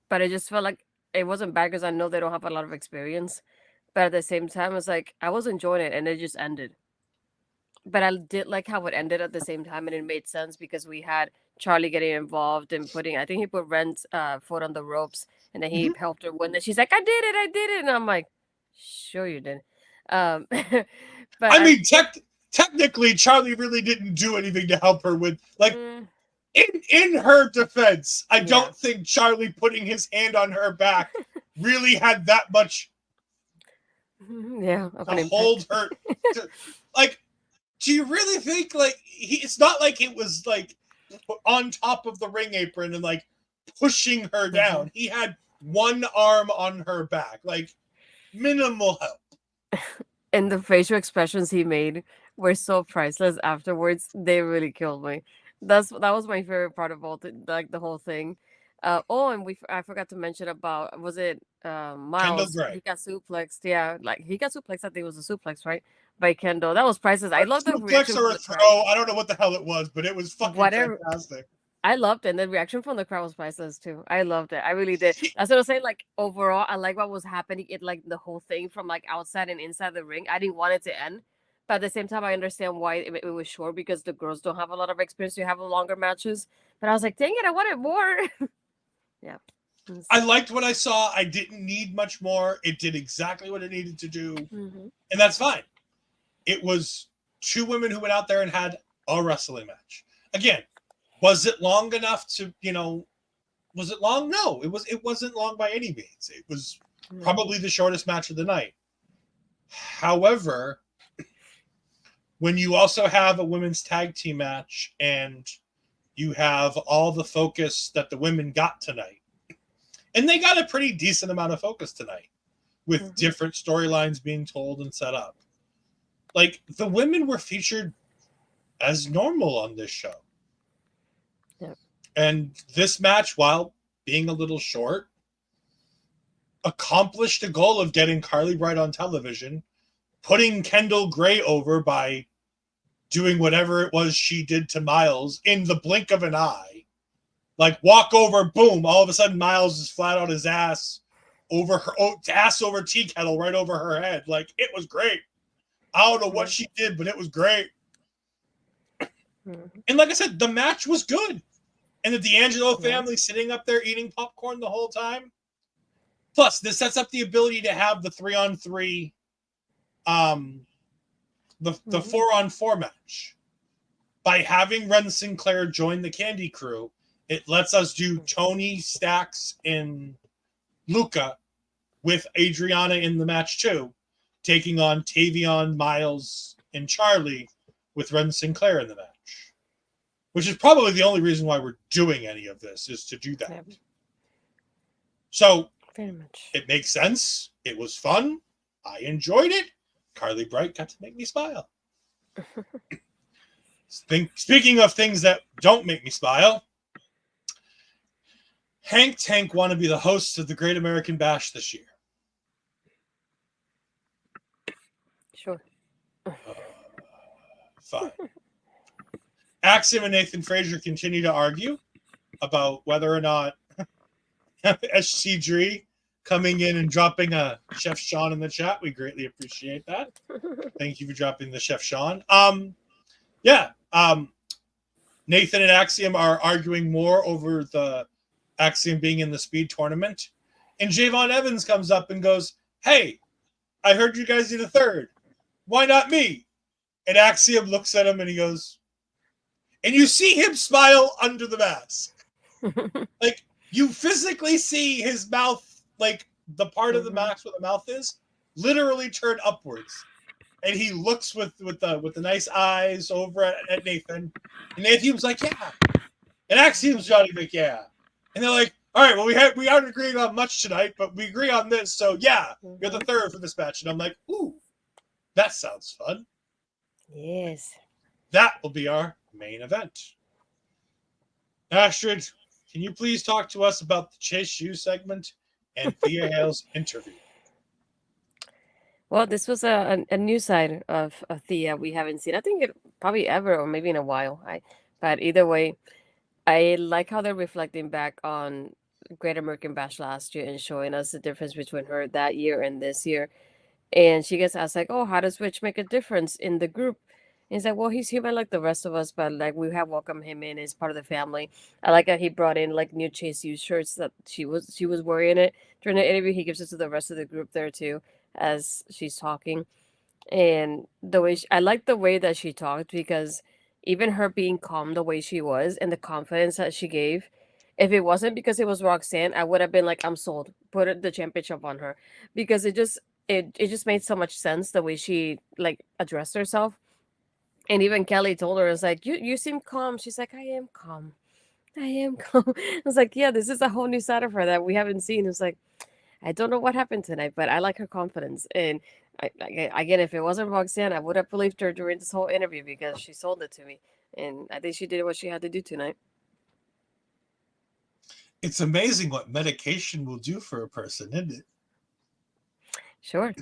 But I just felt like it wasn't bad because I know they don't have a lot of experience. But at the same time, it's like I was enjoying it, and it just ended. but I did like how it ended at the same time, and it made sense because we had Charlie getting involved and putting. I think he put Wren's foot on the ropes, and then he helped her win. And she's like, I did it," and I'm like, "Sure you did." But I mean, technically, Charlie really didn't do anything to help her with, like, in her defense, I don't think Charlie putting his hand on her back really had that much to hold her. Like, do you really think, like, it's not like it was, like, on top of the ring apron and, like, pushing her down. He had one arm on her back. Like, minimal help. And the facial expressions he made were so priceless afterwards. They really killed me. That was my favorite part of like the whole thing. And I forgot to mention about, was it Miles? He got suplexed. Yeah, like he got suplexed. I think it was a suplex, right? By Kendal. That was priceless. I love the reaction or a throw. I don't know what the hell it was, but it was fucking fantastic. I loved it. And the reaction from the crowd was priceless too. I loved it. I really did. That's what I was saying. Like overall, I like what was happening. It like the whole thing from like outside and inside the ring. I didn't want it to end. But at the same time, I understand why it was short because the girls don't have a lot of experience to have longer matches. But I was like, dang it, I wanted more. Yeah. I liked what I saw. I didn't need much more. It did exactly what it needed to do. And that's fine. It was two women who went out there and had a wrestling match. Again, was it long enough to, was it long? No, it wasn't long by any means. It was probably the shortest match of the night. However, when you also have a women's tag team match and you have all the focus that the women got tonight, and they got a pretty decent amount of focus tonight with different storylines being told and set up. Like, the women were featured as normal on this show. Yeah. And this match, while being a little short, accomplished the goal of getting Carlee Bright on television, putting Kendal Gray over by doing whatever it was she did to Miles in the blink of an eye. Like, walk over, boom, all of a sudden Miles is flat on his ass over her ass over tea kettle right over her head. Like, it was great. I don't know what she did, but it was great. And like I said, the match was good. And the D'Angelo family sitting up there eating popcorn the whole time. Plus, this sets up the ability to have the 3-on-3, the 4-on-4 match. By having Wren Sinclair join the Candy Crew, it lets us do Tony, Stacks, and Ruca with Adriana in the match too, taking on Tavion, Miles, and Charlie with Wren Sinclair in the match. Which is probably the only reason why we're doing any of this, is to do that. Yeah. So, very much. It makes sense. It was fun. I enjoyed it. Carlee Bright got to make me smile. Speaking of things that don't make me smile, Hank Tank want to be the hosts of the Great American Bash this year. Sure. Fine. Axiom and Nathan Frazer continue to argue about whether or not SC coming in and dropping a Chef Sean in the chat. We greatly appreciate that. Thank you for dropping the Chef Sean. Nathan and Axiom are arguing more over the Axiom being in the speed tournament. And Javon Evans comes up and goes, "Hey, I heard you guys need a third. Why not me?" And Axiom looks at him and he goes, and you see him smile under the mask. Like, you physically see his mouth, like the part of the mask where the mouth is, literally turn upwards. And he looks with the nice eyes over at Nathan. And Nathan's like, "Yeah." And Axiom's trying to make, "Yeah." And they're like, "All right, well, we aren't agreeing on much tonight, but we agree on this. So, yeah, you're the third for this match." And I'm like, ooh, that sounds fun. Yes. That will be our main event. Astrid, can you please talk to us about the Chase U segment and Thea Hale's interview? Well, this was a new side of Thea we haven't seen. I think it probably ever, or maybe in a while. But either way, I like how they're reflecting back on Great American Bash last year and showing us the difference between her that year and this year. And she gets asked, like, "Oh, how does which make a difference in the group?" He's like, well, he's human like the rest of us, but like we have welcomed him in as part of the family. I like that he brought in like new Chase U shirts that she was wearing it during the interview. He gives it to the rest of the group there too, as she's talking. And the way I like the way that she talked, because even her being calm the way she was and the confidence that she gave, if it wasn't because it was Roxanne, I would have been like, I'm sold. The championship on her, because it just made so much sense the way she like addressed herself. And even Kelly told her, "It's like you seem calm." She's like, "I am calm. I am calm." I was like, "Yeah, this is a whole new side of her that we haven't seen." It's like, I don't know what happened tonight, but I like her confidence. And again, if it wasn't Roxanne, I would have believed her during this whole interview because she sold it to me. And I think she did what she had to do tonight. It's amazing what medication will do for a person, isn't it? Sure.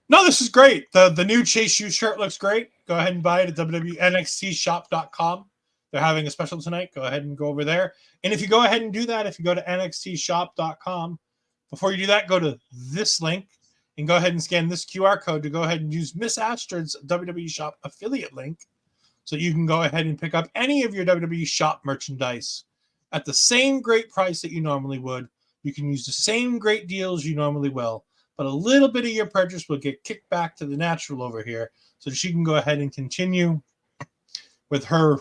No, this is great. The new Chase U shirt looks great. Go ahead and buy it at wwenxtshop.com. They're having a special tonight. Go ahead and go over there. And if you go ahead and do that, if you go to nxtshop.com, before you do that, go to this link and go ahead and scan this QR code to go ahead and use Miss Astrid's WWE Shop affiliate link, so you can go ahead and pick up any of your WWE Shop merchandise at the same great price that you normally would. You can use the same great deals you normally will, but a little bit of your purchase will get kicked back to the natural over here so that she can go ahead and continue with her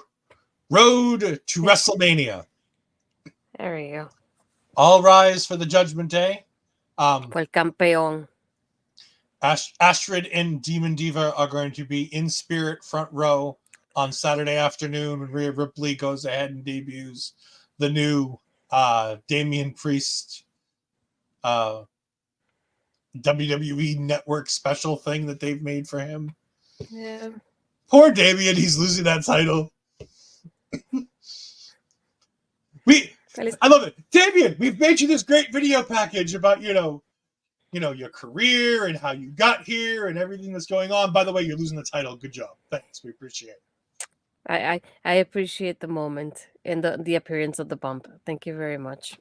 road to WrestleMania. There you go. All rise for the Judgment Day. For el campeón. Astrid and Demon Diva are going to be in spirit front row on Saturday afternoon when Rhea Ripley goes ahead and debuts the new Damian Priest WWE Network special thing that they've made for him. Yeah. Poor Damian, he's losing that title. I love it. Damian, we've made you this great video package about, your career and how you got here and everything that's going on. By the way, you're losing the title. Good job. Thanks. We appreciate it. I appreciate the moment and the appearance of the bump. Thank you very much.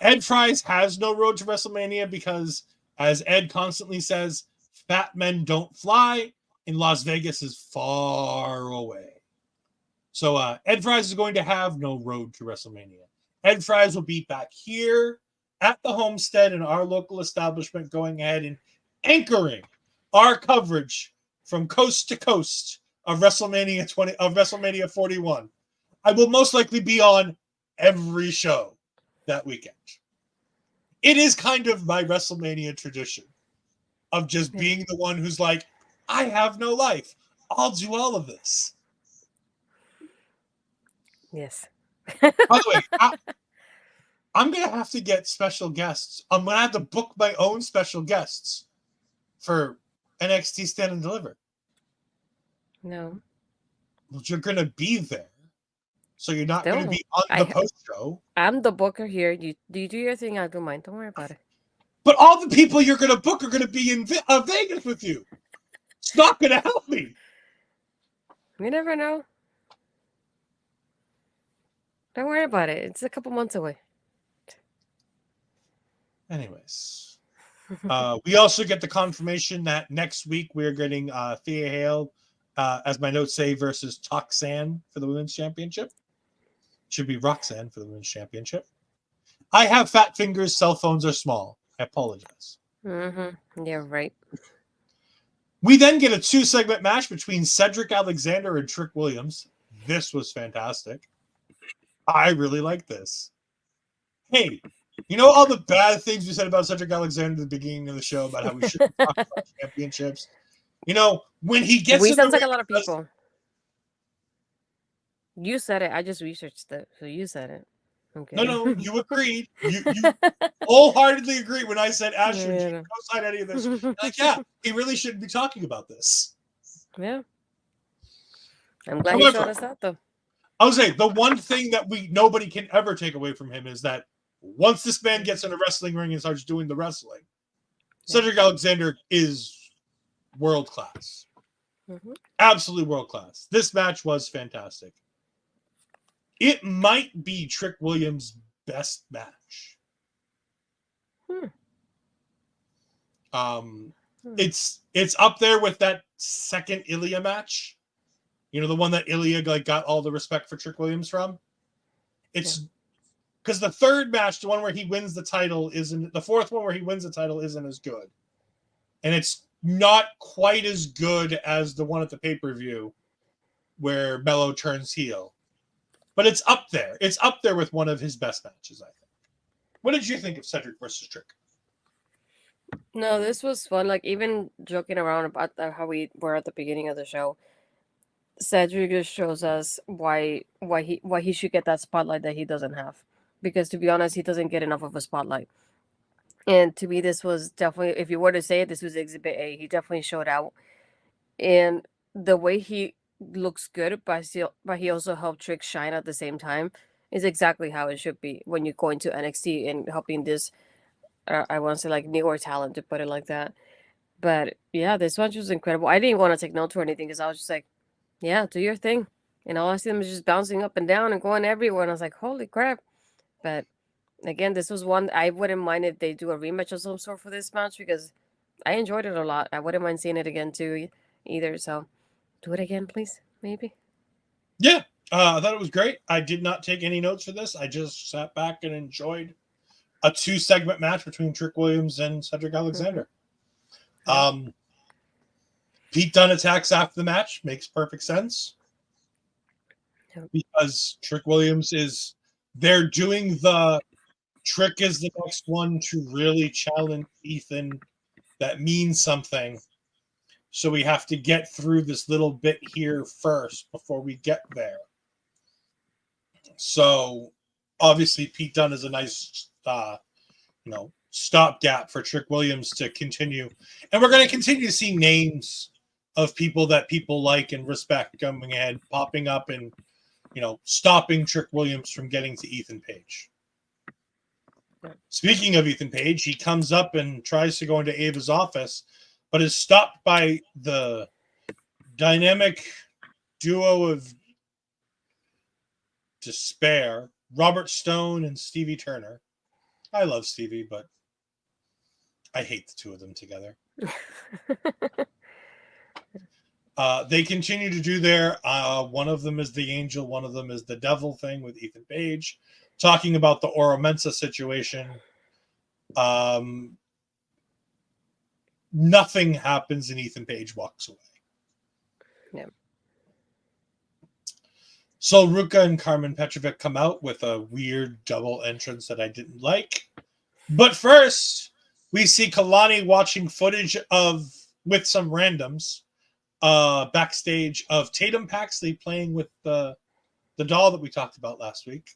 Ed Fries has no road to WrestleMania because, as Ed constantly says, fat men don't fly, and Las Vegas is far away. So Ed Fries is going to have no road to WrestleMania. Ed Fries will be back here at the homestead in our local establishment, going ahead and anchoring our coverage from coast to coast of WrestleMania 41. I will most likely be on every show that weekend. It is kind of my WrestleMania tradition of just being the one who's like, I have no life. I'll do all of this. Yes. By the way, I'm going to have to get special guests. I'm going to have to book my own special guests for NXT Stand and Deliver. No. Well, you're going to be there. So you're not going to be on the post show. I'm the booker here. You do your thing. I'll do mine. Don't worry about it. But all the people you're going to book are going to be in Vegas with you. It's not going to help me. You never know. Don't worry about it. It's a couple months away. Anyways, we also get the confirmation that next week we're getting Thea Hale, as my notes say, versus Toxanne for the Women's Championship. Should be Roxanne for the Women's Championship. I have fat fingers. Cell phones are small. I apologize. Mm-hmm. Yeah, right. We then get a 2-segment match between Cedric Alexander and Trick Williams. This was fantastic. I really like this. Hey, you know all the bad things we said about Cedric Alexander at the beginning of the show about how we shouldn't talk about championships? When he gets we sounds like a lot of people. You said it. I just researched it, so you said it. Okay. No, you agreed. You wholeheartedly agreed when I said Asher shouldn't co-sign any of this. Like, yeah, he really shouldn't be talking about this. Yeah. I'm glad you showed us that, though. I was saying, the one thing that nobody can ever take away from him is that once this man gets in a wrestling ring and starts doing the wrestling, Cedric Alexander is world class. Mm-hmm. Absolutely world class. This match was fantastic. It might be Trick Williams' best match. It's up there with that second Ilya match. You know, the one that Ilya got all the respect for Trick Williams from. It's because the third match, the one where he wins the title, isn't the fourth one where he wins the title isn't as good, and it's not quite as good as the one at the pay-per-view where Mello turns heel. But it's up there. It's up there with one of his best matches, I think. What did you think of Cedric versus Trick? No, this was fun. Like, even joking around about how we were at the beginning of the show, Cedric just shows us why he should get that spotlight that he doesn't have. Because to be honest, he doesn't get enough of a spotlight. And to me, this was definitely, if you were to say it, this was Exhibit A. He definitely showed out. And the way he looks good, but he also helped Trick shine at the same time, is exactly how it should be when you go into NXT and helping this, I want to say like newer talent, to put it like that. But yeah, this match was incredible. I didn't want to take notes or anything because I was just like, yeah, do your thing. And all I see them is just bouncing up and down and going everywhere. And I was like, holy crap. But again, this was one I wouldn't mind if they do a rematch of some sort for this match because I enjoyed it a lot. I wouldn't mind seeing it again too either. So do it again, please. Maybe. Yeah, I thought it was great. I did not take any notes for this. I just sat back and enjoyed a 2-segment match between Trick Williams and Cedric Alexander. Mm-hmm. Pete Dunne attacks after the match. Makes perfect sense. Yep. Because Trick Williams they're doing the Trick is the next one to really challenge Ethan. That means something. So we have to get through this little bit here first before we get there. So obviously Pete Dunne is a nice, stopgap for Trick Williams to continue. And we're going to continue to see names of people that people like and respect coming ahead, popping up and, stopping Trick Williams from getting to Ethan Page. Speaking of Ethan Page, he comes up and tries to go into Ava's office, but is stopped by the dynamic duo of despair, Robert Stone and Stevie Turner. I love Stevie, but I hate the two of them together. They continue to do their, one of them is the angel, one of them is the devil thing with Ethan Page, talking about the Mensah situation. Nothing happens and Ethan Page walks away. Yeah. So Ruca and Carmen Petrovic come out with a weird double entrance that I didn't like. But first, we see Kalani watching footage with some randoms backstage of Tatum Paxley playing with the doll that we talked about last week.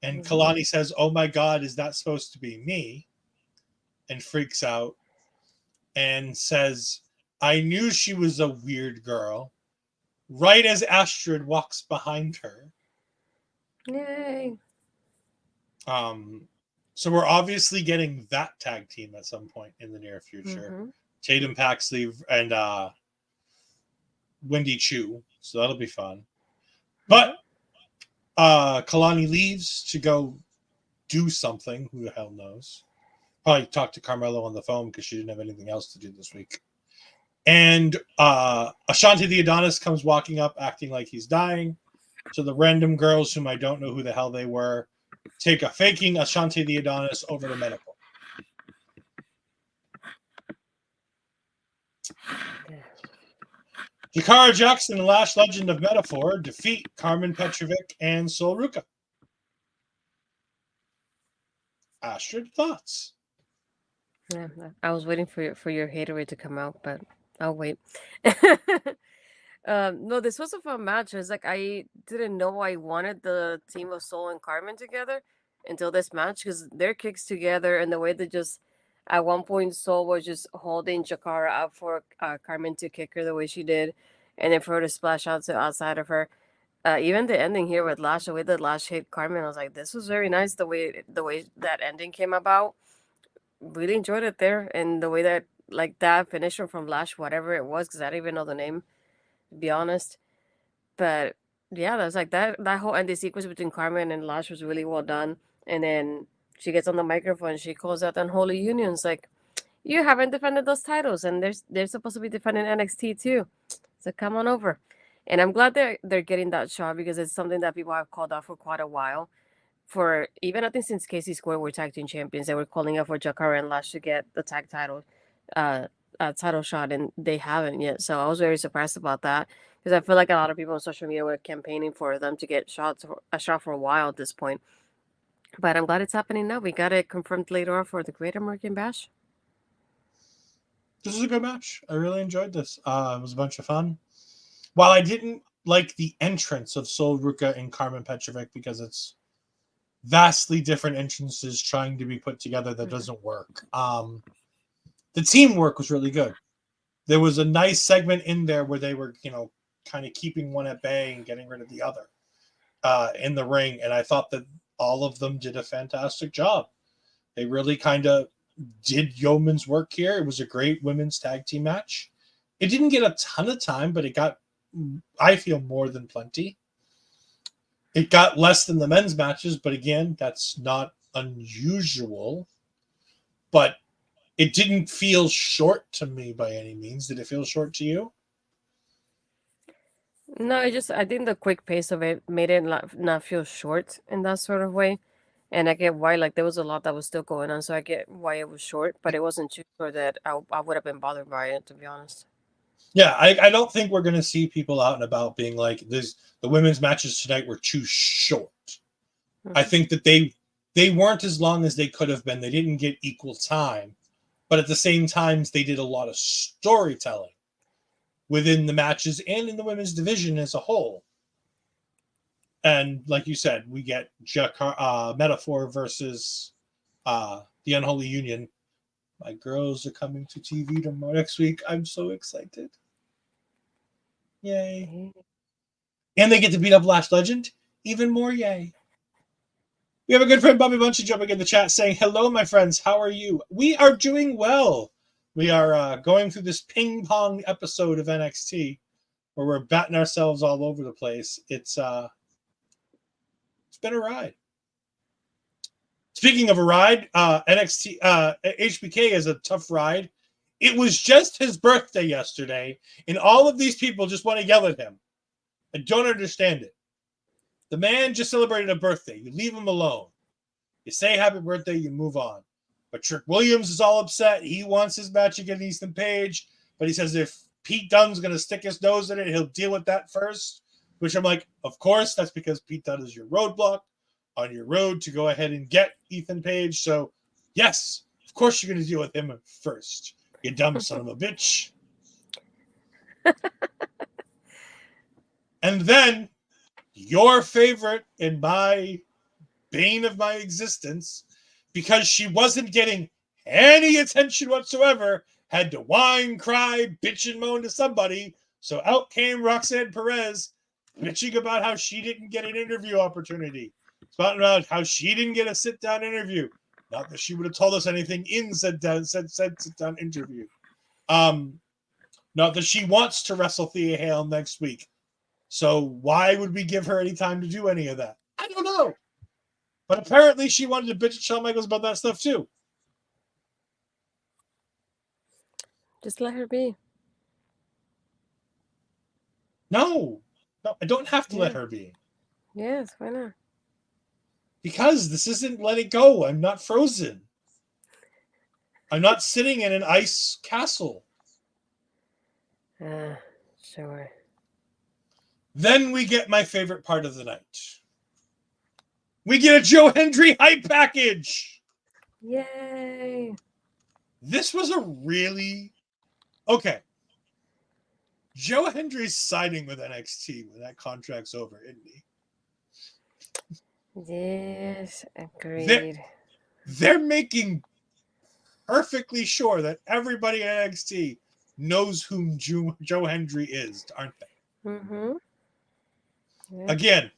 And Kalani says, "Oh my God, is that supposed to be me?" And freaks out and says, "I knew she was a weird girl." Right as Astrid walks behind her. Yay. So we're obviously getting that tag team at some point in the near future. Mm-hmm. Tatum Paxley and Wendy Chu. So that'll be fun. But Kalani leaves to go do something. Who the hell knows? Probably talk to Carmelo on the phone because she didn't have anything else to do this week. And Ashante the Adonis comes walking up acting like he's dying. So the random girls, whom I don't know who the hell they were, take a faking Ashante the Adonis over to medical. Jakara Jackson and Lash Legend of Metaphor defeat Carmen Petrovic and Sol Ruca. Astrid, thoughts? Yeah, I was waiting for your haterade to come out, but I'll wait. No, this was a fun match. It's like I didn't know I wanted the team of Sol and Carmen together until this match because their kicks together and the way they just at one point Sol was just holding Jakara out for Carmen to kick her the way she did, and then for her to splash out to outside of her. Even the ending here with Lash, the way that Lash hit Carmen, I was like, this was very nice. The way that ending came about, really enjoyed it there, and the way that like that finisher from Lash, whatever it was, because I didn't even know the name, to be honest. But yeah, that's like that whole ending sequence between Carmen and Lash was really well done. And then she gets on the microphone, she calls out Unholy Unions, like, you haven't defended those titles, and they're supposed to be defending NXT too. So come on over. And I'm glad they're getting that shot because it's something that people have called out for quite a while. For even I think since Casey Square were tag team champions, they were calling out for Jakara and Lash to get the tag title shot, and they haven't yet. So I was very surprised about that because I feel like a lot of people on social media were campaigning for them to get a shot for a while at this point. But I'm glad it's happening now. We got it confirmed later on for the Great American Bash. This was a good match. I really enjoyed this. It was a bunch of fun. While I didn't like the entrance of Sol Ruca and Carmen Petrovic because it's vastly different entrances trying to be put together that doesn't work. The teamwork was really good. There was a nice segment in there where they were, kind of keeping one at bay and getting rid of the other in the ring. And I thought that all of them did a fantastic job. They really kind of did yeoman's work here. It was a great women's tag team match. It didn't get a ton of time, but it got, I feel, more than plenty. It got less than the men's matches, but again, that's not unusual. But it didn't feel short to me by any means. Did it feel short to you? No, I think the quick pace of it made it not feel short in that sort of way. And I get why, like, there was a lot that was still going on, so I get why it was short, but it wasn't too short that I would have been bothered by it, to be honest. Yeah, I don't think we're going to see people out and about being like, the women's matches tonight were too short. Mm-hmm. I think that they weren't as long as they could have been. They didn't get equal time, but at the same time, they did a lot of storytelling within the matches and in the women's division as a whole. And like you said, we get Metaphor versus the Unholy Union. My girls are coming to TV tomorrow next week. I'm so excited. Yay. And they get to beat up Lash Legend. Even more yay. We have a good friend, Bobby Bunchy, jumping in the chat saying, hello, my friends. How are you? We are doing well. We are going through this ping pong episode of NXT where we're batting ourselves all over the place. It's been a ride. Speaking of a ride, NXT HBK is a tough ride. It was just his birthday yesterday, and all of these people just want to yell at him. I don't understand it. The man just celebrated a birthday. You leave him alone. You say happy birthday, you move on. But Trick Williams is all upset. He wants his match against Ethan Page, but he says if Pete Dunne's going to stick his nose in it, he'll deal with that first, which I'm like, of course, that's because Pete Dunne is your roadblock on your road to go ahead and get Ethan Page. So, yes, of course you're going to deal with him first, you dumb son of a bitch. And then your favorite and my bane of my existence, because she wasn't getting any attention whatsoever, had to whine, cry, bitch, and moan to somebody. So out came Roxanne Perez bitching about how she didn't get an interview opportunity. Spouting about how she didn't get a sit-down interview. Not that she would have told us anything in said sit-down interview. Not that she wants to wrestle Thea Hale next week. So why would we give her any time to do any of that? I don't know. But apparently she wanted to bitch at Shawn Michaels about that stuff too. Just let her be. No, I don't have to let her be. Yes, why not? Because this isn't Let It Go. I'm not frozen. I'm not sitting in an ice castle. Sure. Then we get my favorite part of the night. We get a Joe Hendry hype package. Yay. This was a really... Okay. Joe Hendry's siding with NXT when that contract's over, isn't he? Yes, agreed. They're making perfectly sure that everybody at NXT knows who Joe Hendry is, aren't they? Mm-hmm. Yeah. Again,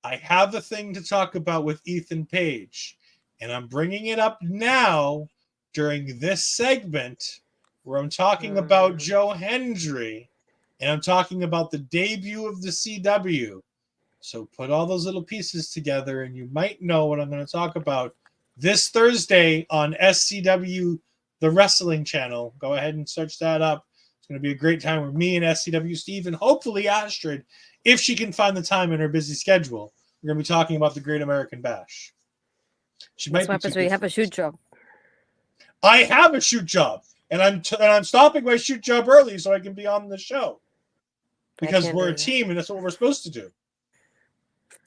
I have a thing to talk about with Ethan Page, and I'm bringing it up now during this segment where I'm talking about Joe Hendry, and I'm talking about the debut of the CW. So put all those little pieces together, and you might know what I'm going to talk about this Thursday on SCW the wrestling channel. Go ahead and search that up. It's going to be a great time with me and SCW Steve and hopefully Astrid, if she can find the time in her busy schedule. We're going to be talking about the Great American Bash. She might That's what happens when you have a shoot job. I have a shoot job, and I'm stopping my shoot job early so I can be on the show because we're a team and that's what we're supposed to do.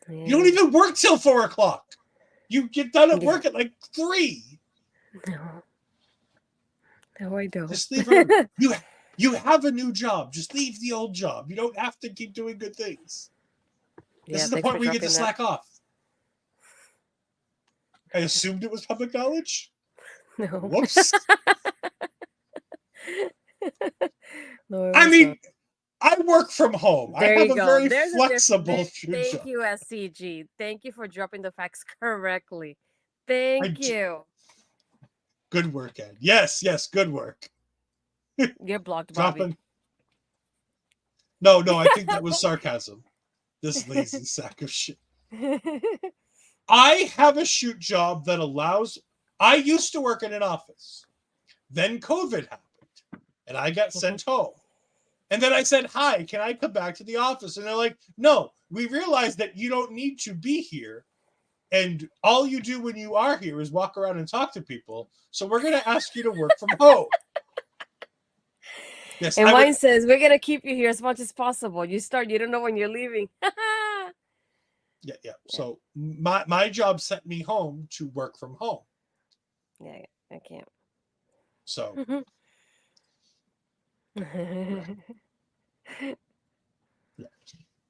Yeah. You don't even work till 4:00. You get done at work at like 3. No, I don't. Just leave her. You have a new job. Just leave the old job. You don't have to keep doing good things. This is the point where you get to slack off. I assumed it was public knowledge. No. Whoops. No, I mean, I work from home. There I have you a go. very There's flexible Thank job. you, SCG. Thank you for dropping the facts correctly. Thank you. Good work, Ed. Yes, good work. You're blocked, Bobby. No, I think that was sarcasm. This lazy sack of shit. I have a shoot job that allows... I used to work in an office. Then COVID happened, and I got sent home. And then I said, hi, can I come back to the office? And they're like, no, we realize that you don't need to be here. And all you do when you are here is walk around and talk to people. So we're going to ask you to work from home. Yes, and mine says, we're going to keep you here as much as possible. You don't know when you're leaving. Yeah. So my job sent me home to work from home. Yeah, I can't. So.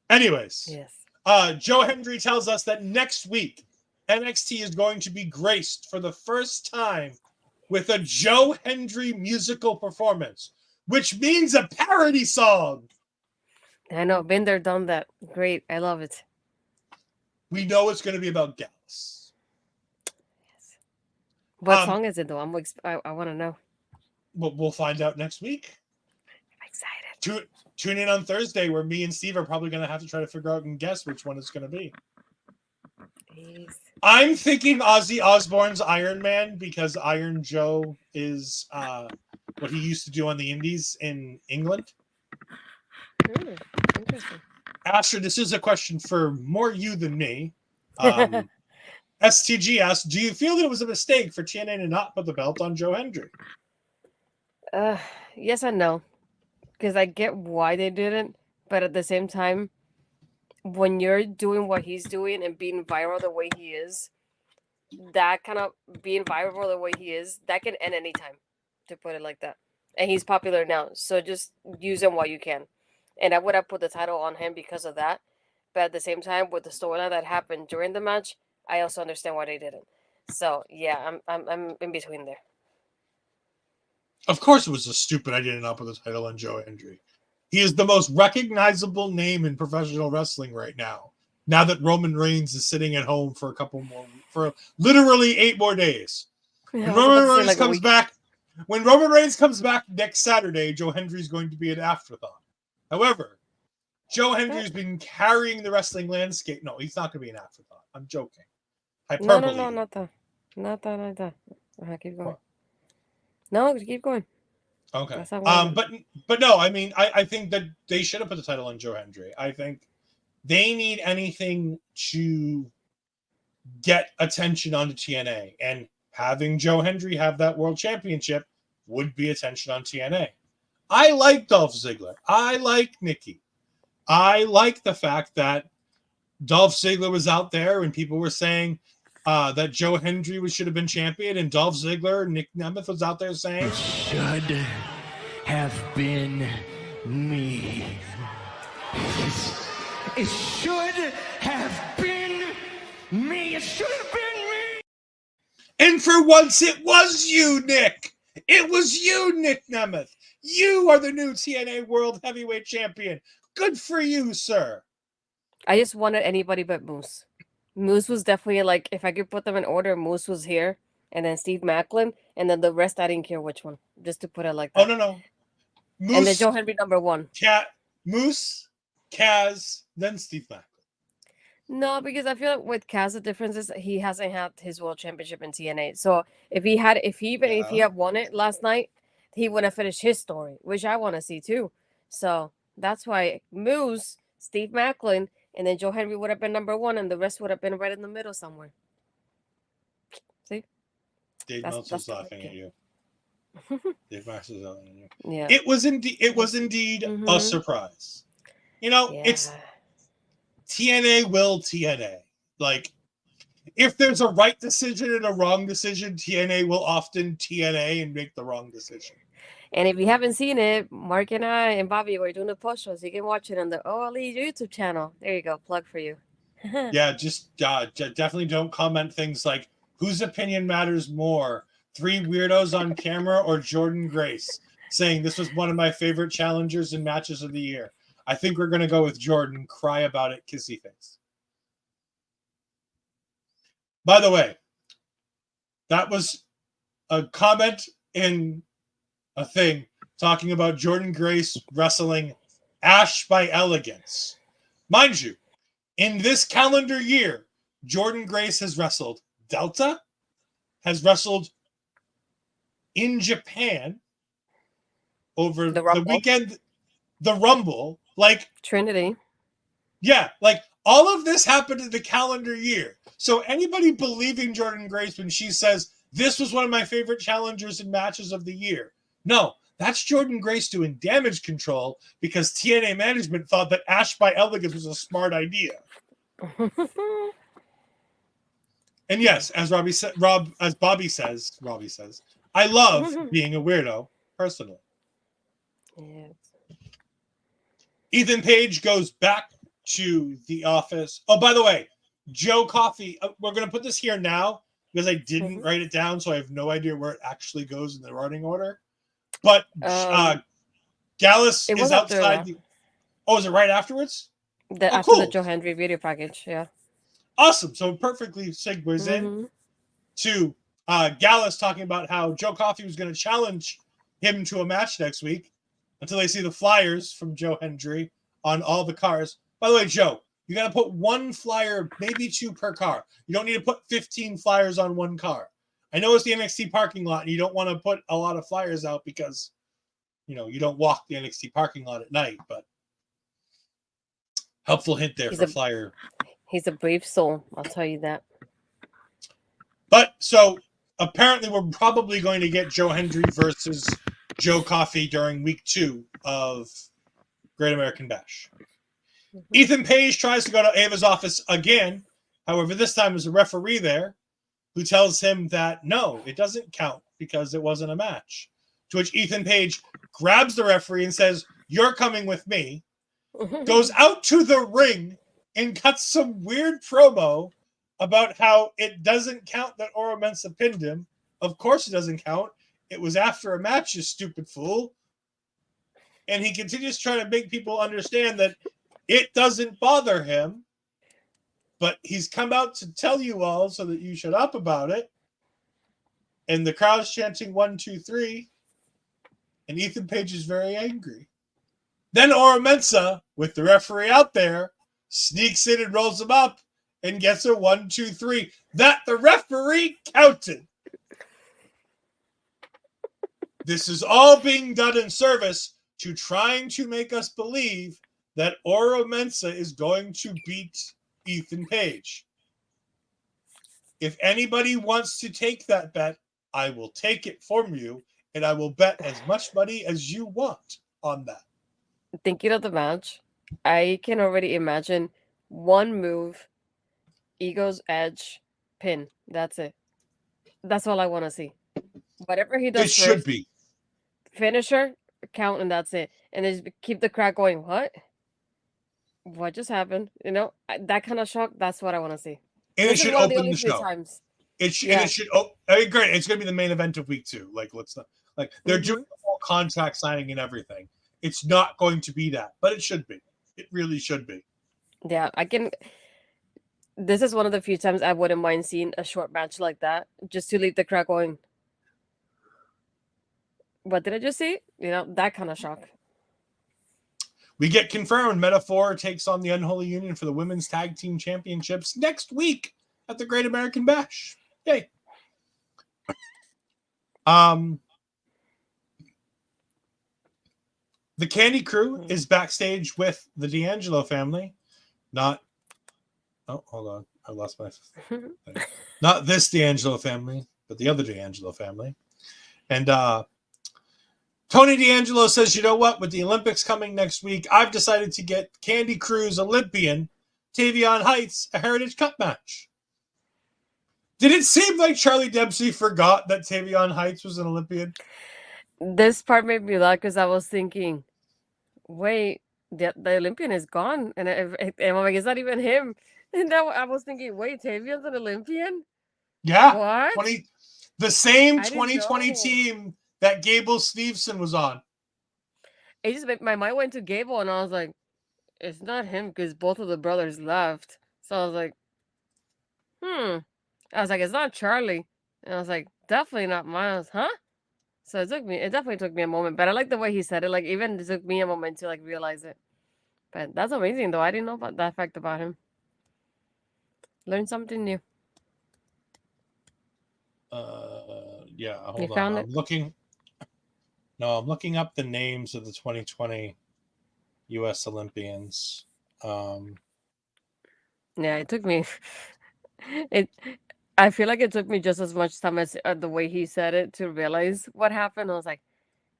Anyways. Yes. Joe Hendry tells us that next week, NXT is going to be graced for the first time with a Joe Hendry musical performance, which means a parody song. I know. Been there, done that. Great. I love it. We know it's going to be about Gallus. Yes. What song is it, though? I want to know. We'll find out next week. I'm excited. Tune in on Thursday, where me and Steve are probably going to have to try to figure out and guess which one it's going to be. Please. I'm thinking Ozzy Osbourne's Iron Man because Iron Joe is what he used to do on the Indies in England. Interesting. Astrid, this is a question for more you than me. STG asks, do you feel that it was a mistake for TNA to not put the belt on Joe Hendry? Yes and no. Because I get why they didn't, but at the same time, when you're doing what he's doing and being viral the way he is, that kind of being viral the way he is, that can end anytime, to put it like that. And he's popular now, so just use him while you can. And I would have put the title on him because of that, but at the same time, with the storyline that happened during the match, I also understand why they didn't. So yeah, I'm in between there. Of course, it was a stupid idea to not put the title on Joe Hendry. He is the most recognizable name in professional wrestling right now. Now that Roman Reigns is sitting at home for for literally 8 more days. Yeah, When Roman Reigns comes back next Saturday, Joe Hendry is going to be an afterthought. However, Joe Hendry's been carrying the wrestling landscape. No, he's not going to be an afterthought. I'm joking. Hyperbole. No, not that. Keep going. No, keep going. Okay. But no, I mean, I think that they should have put the title on Joe Hendry. I think they need anything to get attention onto TNA, and having Joe Hendry have that world championship would be attention on TNA. I like Dolph Ziggler. I like Nikki. I like the fact that Dolph Ziggler was out there and people were saying that Joe Hendry should have been champion, and Dolph Ziggler, Nick Nemeth was out there saying, it should have been me. It should have been me. It should have been me. And for once, it was you, Nick. It was you, Nick Nemeth. You are the new TNA World Heavyweight Champion. Good for you, sir. I just wanted anybody but Moose. Moose was definitely like, if I could put them in order, Moose was here, and then Steve Macklin, and then the rest I didn't care which one, just to put it like that. Oh, no. Moose, and then Joe Hendry number 1. Moose, Kaz, then Steve Macklin. No, because I feel like with Kaz, the difference is he hasn't had his world championship in TNA. So if he had, if he Yeah. had won it last night, he would have finished his story, which I want to see too. So that's why Moose, Steve Macklin, and then Joe Henry would have been number one, and the rest would have been right in the middle somewhere. See, Dave that's Meltzer's the laughing at game. you. Dave Meltzer's laughing at you. Yeah. It was indeed a Mhm. surprise. You know, Yeah. it's TNA will TNA. Like, if there's a right decision and a wrong decision, TNA will often TNA and make the wrong decision. And if you haven't seen it, Mark and I and Bobby were doing the post shows. You can watch it on the OLE YouTube channel. There you go, plug for you. Yeah, just definitely don't comment things like whose opinion matters more, 3 weirdos on camera or Jordan Grace, saying this was one of my favorite challengers and matches of the year. I think we're going to go with Jordan. Cry about it, kissy face. By the way, that was a comment in a thing talking about Jordan Grace wrestling Ash by Elegance. Mind you, in this calendar year, Jordan Grace has wrestled Delta, has wrestled in Japan over the weekend, the Rumble. Like, Trinity. Yeah, like all of this happened in the calendar year. So anybody believing Jordan Grace when she says this was one of my favorite challengers and matches of the year, no, that's Jordan Grace doing damage control because TNA management thought that Ash by Elegance was a smart idea. And yes, as Bobby says, I love being a weirdo personally. Yes. Ethan Page goes back to the office. Oh, by the way, Joe Coffey, we're going to put this here now because I didn't write it down, so I have no idea where it actually goes in the running order. But Gallus is outside. Oh, is it right afterwards? After cool. the Joe Henry video package, yeah. Awesome. So it perfectly segues in to Gallus talking about how Joe Coffey was going to challenge him to a match next week until they see the flyers from Joe Hendry on all the cars. By the way, Joe, you got to put 1 flyer, maybe 2 per car. You don't need to put 15 flyers on 1 car. I know it's the NXT parking lot and you don't want to put a lot of flyers out because, you know, you don't walk the NXT parking lot at night, but helpful hint there for flyer. He's a brave soul, I'll tell you that. But so apparently we're probably going to get Joe Hendry versus Joe Coffey during week 2 of Great American Bash. Ethan Page tries to go to Ava's office again. However, this time there's a referee there who tells him that no, it doesn't count because it wasn't a match. To which Ethan Page grabs the referee and says, "You're coming with me," goes out to the ring and cuts some weird promo about how it doesn't count that Oro Mensah pinned him. Of course it doesn't count. It was after a match, you stupid fool. And he continues trying to make people understand that it doesn't bother him, but he's come out to tell you all so that you shut up about it. And the crowd's chanting 1, 2, 3. And Ethan Page is very angry. Then Oro Mensah, with the referee out there, sneaks in and rolls him up and gets a 1, 2, 3 that the referee counted. This is all being done in service to trying to make us believe that Oro Mensah is going to beat Ethan Page. If anybody wants to take that bet, I will take it from you, and I will bet as much money as you want on that. Thinking of the match, I can already imagine one move, Ego's edge, pin. That's it. That's all I want to see. Whatever he does it first, should be. Finisher, count, and that's it. And then keep the crowd going, what just happened? You know, that kind of shock, that's what I want to see. And This it should is one of open only the show. times. It should. I mean, great. It's going to be the main event of week 2. Like, let's not. Like, they're doing the whole contract signing and everything. It's not going to be that, but it should be. It really should be. Yeah, I can. This is one of the few times I wouldn't mind seeing a short match like that, just to leave the crowd going, what did I just see? You know, that kind of shock. We get confirmed Metaphor takes on the Unholy Union for the Women's Tag Team Championships next week at the Great American Bash. Yay. The Candy Crew is backstage with the D'Angelo family. Hold on. I lost my thing. Not this D'Angelo family, but the other D'Angelo family. And Tony D'Angelo says, you know what? With the Olympics coming next week, I've decided to get Candy Crew's Olympian, Tavion Heights, a Heritage Cup match. Did it seem like Charlie Dempsey forgot that Tavion Heights was an Olympian? This part made me laugh because I was thinking, wait, the Olympian is gone. And I'm like, it's not even him. And now I was thinking, wait, Tavion's an Olympian? Yeah. What? The same I didn't 2020 know. team that Gable Steveson was on. It just my mind went to Gable, and I was like, it's not him because both of the brothers left. So I was like, I was like, it's not Charlie. And I was like, definitely not Miles, huh? So it definitely took me a moment, but I like the way he said it. Like, even it took me a moment to like realize it. But that's amazing, though. I didn't know about that fact about him. Learn something new. Yeah, hold You on. found it? I'm looking up the names of the 2020 U.S. Olympians. Yeah, it took me. I feel like it took me just as much time as the way he said it to realize what happened. I was like,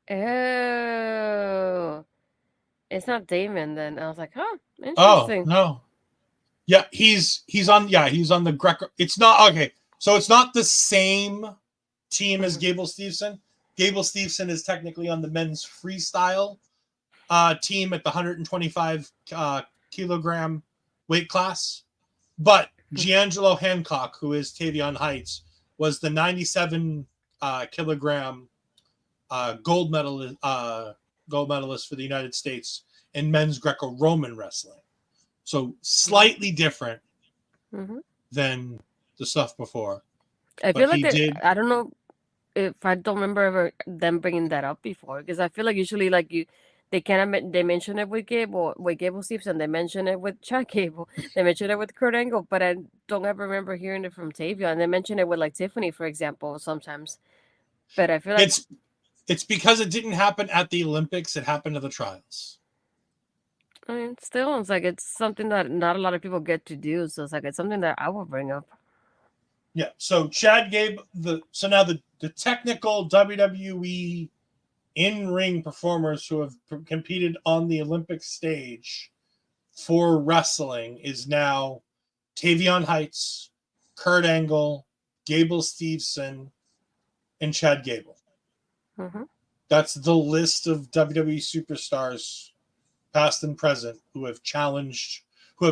oh, it's not Damon then. I was like, huh, interesting. No. Yeah, he's on the Greco. It's not okay. So it's not the same team as Gable Steveson. Gable Steveson is technically on the men's freestyle team at the 125 kilogram weight class. But Giangelo Hancock, who is Tavion Heights, was the 97 kilogram gold medalist for the United States in men's Greco-Roman wrestling. So slightly different than the stuff before. I feel like I don't know if I don't remember ever them bringing that up before, because I feel like usually like they mention it with Gable Steveson, they mention it with Chad Gable, they mention it with Kurt Angle, but I don't ever remember hearing it from Tavion. They mention it with like Tiffany, for example, sometimes. But I feel like it's because it didn't happen at the Olympics; it happened at the trials. I mean, still, it's like it's something that not a lot of people get to do, so it's like it's something that I will bring up. Yeah. So Chad Gable, so now the technical WWE in-ring performers who have competed on the Olympic stage for wrestling is now Tavion Heights, Kurt Angle, Gable Steveson, and Chad Gable. That's the list of WWE superstars, past and present, who have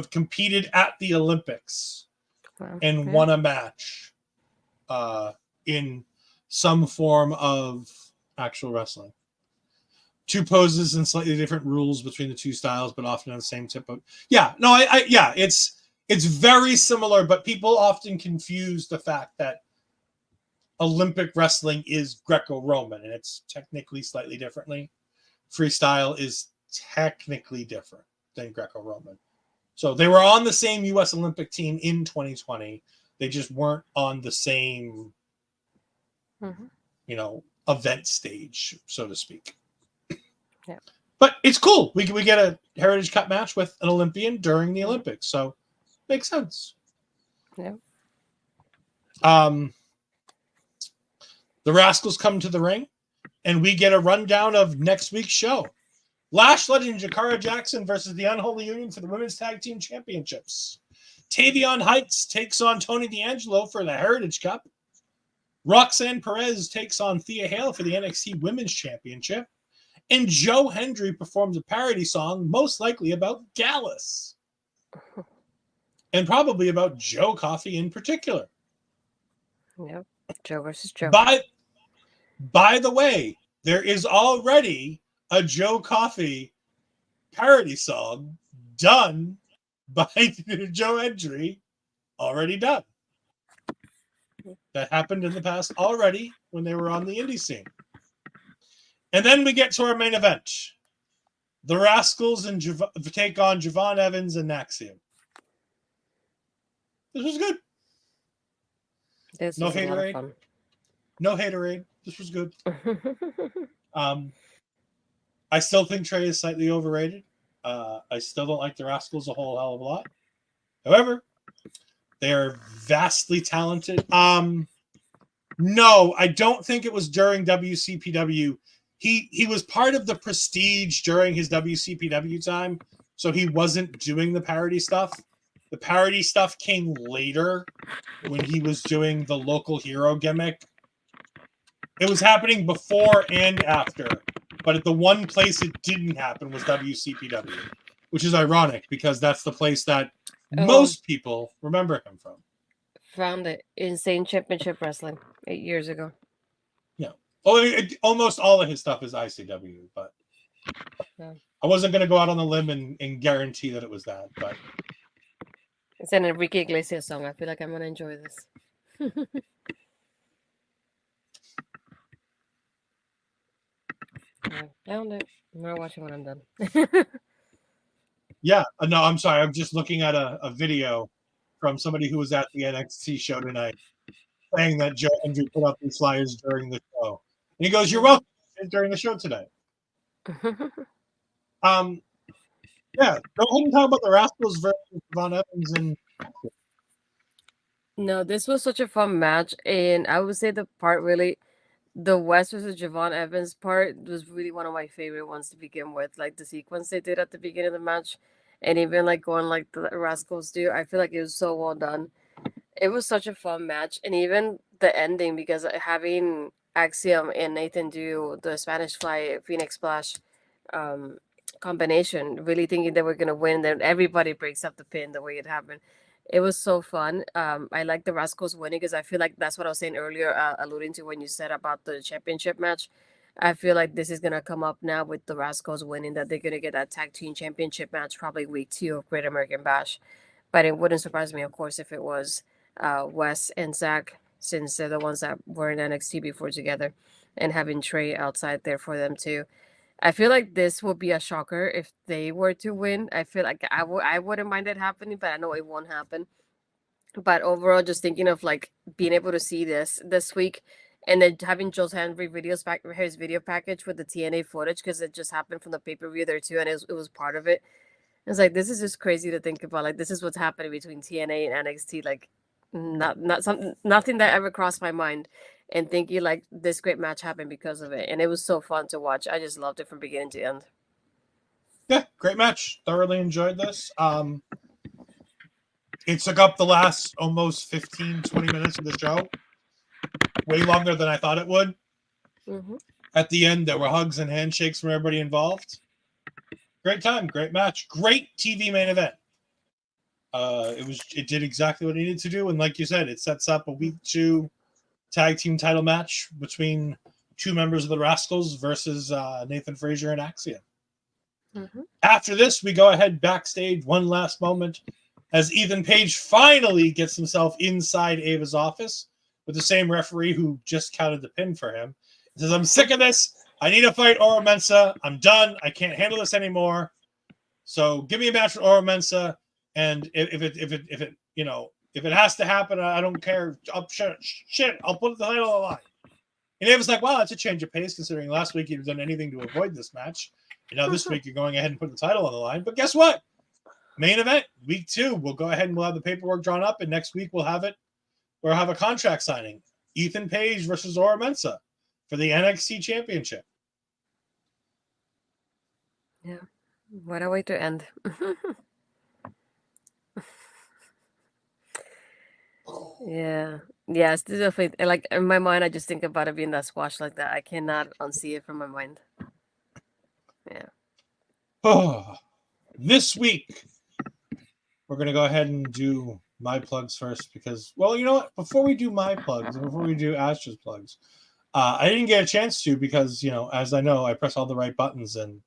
competed at the Olympics and won a match in some form of actual wrestling. Two poses and slightly different rules between the two styles, but often on the same tip of it's very similar, but people often confuse the fact that Olympic wrestling is Greco-Roman, and it's technically slightly differently. Freestyle is technically different than Greco-Roman. So they were on the same U.S. Olympic team in 2020. They just weren't on the same, event stage, so to speak. Yeah. But it's cool. We get a Heritage Cup match with an Olympian during the Olympics, so makes sense. Yeah. The Rascalz come to the ring, and we get a rundown of next week's show. Lash Legend Jakara Jackson versus the Unholy Union for the Women's Tag Team Championships. Tavion Heights takes on Tony D'Angelo for the Heritage Cup. Roxanne Perez takes on Thea Hale for the NXT Women's Championship. And Joe Hendry performs a parody song, most likely about Gallus. And probably about Joe Coffey in particular. Yep. Joe versus Joe. By the way, there is already a Joe Coffey parody song done by Joe Hendry, already done. That happened in the past already when they were on the indie scene. And then we get to our main event. The Rascalz and take on Javon Evans and Axiom. This was good. This No was a lot of haterade. fun. No haterade. This was good. I still think Trey is slightly overrated. I still don't like the Rascalz a whole hell of a lot. However, they are vastly talented. No, I don't think it was during WCPW. He was part of the Prestige during his WCPW time, so he wasn't doing the parody stuff. The parody stuff came later when he was doing the local hero gimmick. It was happening before and after, but at the one place it didn't happen was WCPW, which is ironic because that's the place that most people remember him from. Found it. Insane Championship Wrestling 8 years ago. Yeah. Well, almost all of his stuff is ICW, but yeah. I wasn't going to go out on a limb and guarantee that it was that, but It's an Enrique Iglesias song. I feel like I'm going to enjoy this. I found it. I'm not watching when I'm done. yeah. No, I'm sorry. I'm just looking at a video from somebody who was at the NXT show tonight saying that Joe Andrew put up these flyers during the show. And he goes, "You're welcome," during the show today. Yeah, go ahead and talk about the Rascalz versus Von Evans and No, this was such a fun match, and I would say the West versus Javon Evans part was really one of my favorite ones to begin with. Like the sequence they did at the beginning of the match, and even like going like the Rascalz do, I feel like it was so well done. It was such a fun match, and even the ending, because having Axiom and Nathan do the Spanish Fly Phoenix Splash combination, really thinking they were gonna win, then everybody breaks up the pin the way it happened. It was so fun. I like the Rascalz winning because I feel like that's what I was saying earlier, alluding to when you said about the championship match. I feel like this is going to come up now with the Rascalz winning, that they're going to get that tag team championship match probably week 2 of Great American Bash. But it wouldn't surprise me, of course, if it was Wes and Zach, since they're the ones that were in NXT before together, and having Trey outside there for them too. I feel like this will be a shocker if they were to win. I feel like I wouldn't mind it happening, but I know it won't happen. But overall, just thinking of like being able to see this week, and then having Joe's Henry his video package with the TNA footage, because it just happened from the pay-per-view there too, and it was part of it. It's like, this is just crazy to think about. Like, this is what's happening between TNA and NXT. Like, nothing that ever crossed my mind. And thinking like this great match happened because of it. And it was so fun to watch. I just loved it from beginning to end. Yeah, great match. Thoroughly enjoyed this. It took up the last almost 15, 20 minutes of the show. Way longer than I thought it would. Mm-hmm. At the end, there were hugs and handshakes from everybody involved. Great time, great match. Great TV main event. It did exactly what it needed to do. And like you said, it sets up a week 2 tag team title match between 2 members of the Rascalz versus Nathan Frazer and Axiom. Mm-hmm. After this, we go ahead backstage, one last moment, as Ethan Page finally gets himself inside Ava's office with the same referee who just counted the pin for him. He says, "I'm sick of this. I need to fight Oro Mensah. I'm done. I can't handle this anymore. So give me a match with Oro Mensah, and if it has to happen, I don't care. I'll put the title on the line." And Ava's like, "Wow, that's a change of pace considering last week you've done anything to avoid this match. And now this week you're going ahead and put the title on the line. But guess what? Main event, week 2. We'll go ahead and we'll have the paperwork drawn up, and next week we'll have a contract signing. Ethan Page versus Oro Mensah for the NXT Championship." Yeah. What a way to end. Yeah. Yeah, it's definitely, like, in my mind, I just think about it being that squash like that. I cannot unsee it from my mind. Yeah. Oh, this week, we're going to go ahead and do my plugs first because, well, you know what? Before we do my plugs, and before we do Astra's plugs, I didn't get a chance to because, as I know, I press all the right buttons and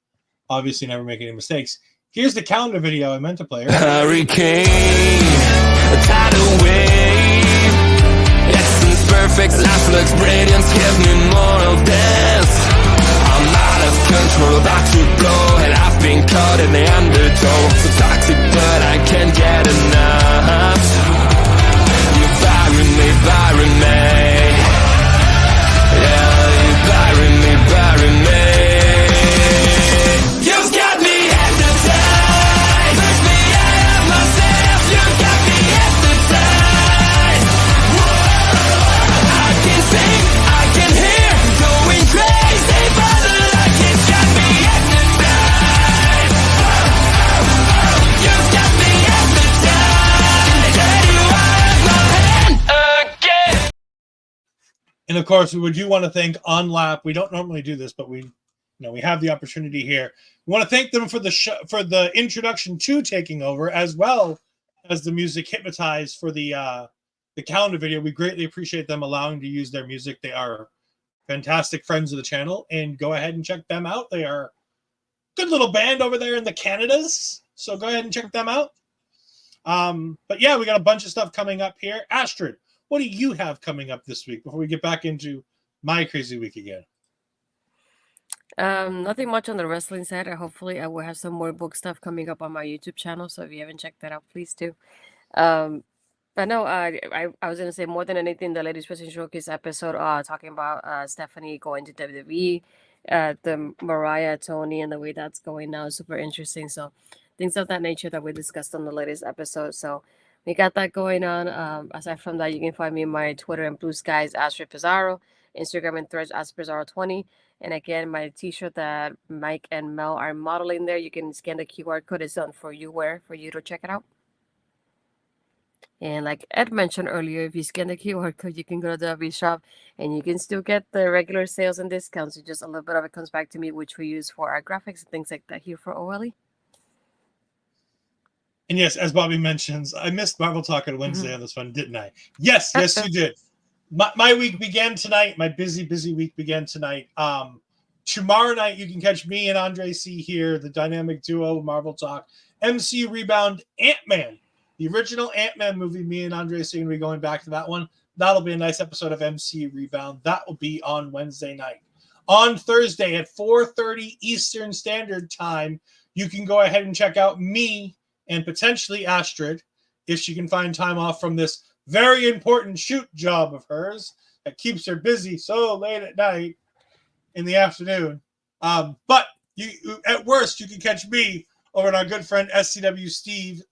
obviously never make any mistakes. Here's the calendar video I meant to play. Hurricane, a tidal wave, essence perfect, life looks brilliant, give me more of this. I'm out of control, about to blow, and I've been caught in the undertow. So toxic, but I can't get enough. You're burying me, burying me. Yeah, you're burying me, burying me. You've got me hypnotized. Push me out of myself. You've got me hypnotized. Whoa. I can see, I can hear, going crazy, but like it's got me hypnotized. You've got me hypnotized. Get you out of my hand again. And of course, we do want to thank On Lap. We don't normally do this, but we have the opportunity here. We want to thank them for the for the introduction to Taking Over, as well as the music Hypnotize for the calendar video. We greatly appreciate them allowing to use their music. They are fantastic friends of the channel, and go ahead and check them out. They are a good little band over there in the Canadas, so go ahead and check them out. But yeah, we got a bunch of stuff coming up here. Astrid, what do you have coming up this week before we get back into my crazy week again? Nothing much on the wrestling side. Hopefully, I will have some more book stuff coming up on my YouTube channel. So if you haven't checked that out, please do. But no, I was gonna say, more than anything, the Ladies Wrestling Showcase episode, talking about Stephanie going to WWE, the Mariah, Tony, and the way that's going now is super interesting. So things of that nature that we discussed on the latest episode. So we got that going on. Aside from that, you can find me in my Twitter and Blue Skies, astridpizarro, Instagram and Threads, astridpizarro20. And again, my t-shirt that Mike and Mel are modeling there, you can scan the QR code. It's on for you to check it out. And like Ed mentioned earlier, if you scan the QR code, you can go to the W shop and you can still get the regular sales and discounts. So just a little bit of it comes back to me, which we use for our graphics and things like that here for OLE. And yes, as Bobby mentions, I missed Marvel Talk on Wednesday on this one, didn't I? Yes, you did. My week began tonight. My busy week began tonight. Tomorrow night, you can catch me and Andre C here, the dynamic duo, Marvel Talk. MCU Rebound, Ant-Man. The original Ant-Man movie, me and Andre C are going to be going back to that one. That'll be a nice episode of MCU Rebound. That will be on Wednesday night. On Thursday at 4:30 Eastern Standard Time, you can go ahead and check out me and potentially Astrid, if she can find time off from this very important shoot job of hers that keeps her busy so late at night in the afternoon. But you, at worst, you can catch me over on our good friend SCW Steve,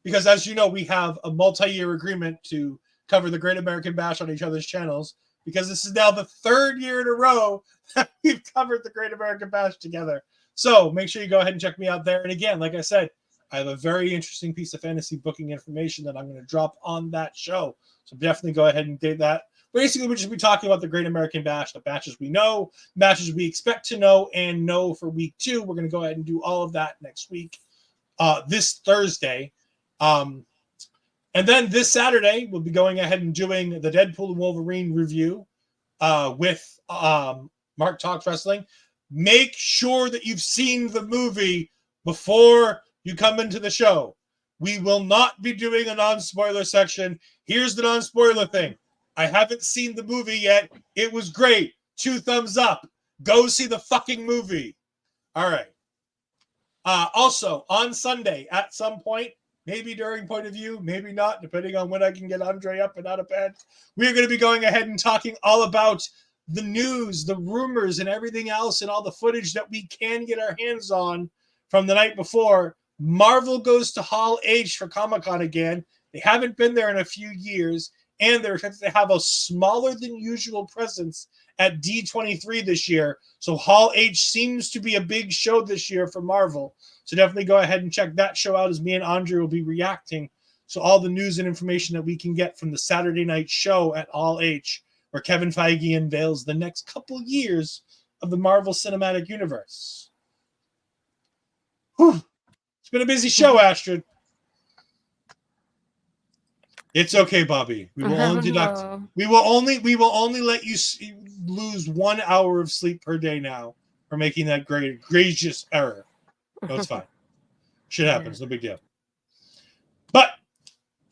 because as you know, we have a multi-year agreement to cover the Great American Bash on each other's channels, because this is now the third year in a row that we've covered the Great American Bash together. So make sure you go ahead and check me out there. And again, like I said, I have a very interesting piece of fantasy booking information that I'm going to drop on that show. So definitely go ahead and date that. Basically, we'll just be talking about the Great American Bash, the matches we know, matches we expect to know and know for week 2. We're going to go ahead and do all of that next week, this Thursday. And then this Saturday, we'll be going ahead and doing the Deadpool and Wolverine review with Mark Talks Wrestling. Make sure that you've seen the movie before you come into the show. We will not be doing a non-spoiler section. Here's the non-spoiler thing. I haven't seen the movie yet. It was great. 2 thumbs up. Go see the fucking movie. All right. Also, on Sunday, at some point, maybe during Point of View, maybe not, depending on when I can get Andre up and out of bed, we're going to be going ahead and talking all about the news, the rumors, and everything else, and all the footage that we can get our hands on from the night before. Marvel goes to Hall H for Comic-Con again. They haven't been there in a few years, and they're expected to have a smaller than usual presence at D23 this year. So Hall H seems to be a big show this year for Marvel. So definitely go ahead and check that show out, as me and Andre will be reacting to all the news and information that we can get from the Saturday night show at Hall H, where Kevin Feige unveils the next couple years of the Marvel Cinematic Universe. Whew. It's been a busy show, Astrid. It's okay, Bobby. We will only deduct. We will only let you lose 1 hour of sleep per day now for making that egregious error. No, it's fine. Shit happens. No big deal. But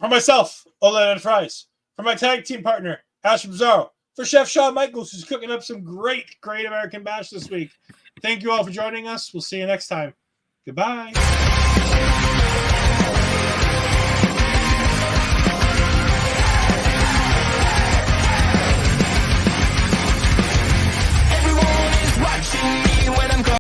for myself, Ola and Fries, for my tag team partner, Ashton Pizarro, for Chef Shawn Michaels, who's cooking up some great American Bash this week, Thank you all for joining us. We'll see you next time. Goodbye.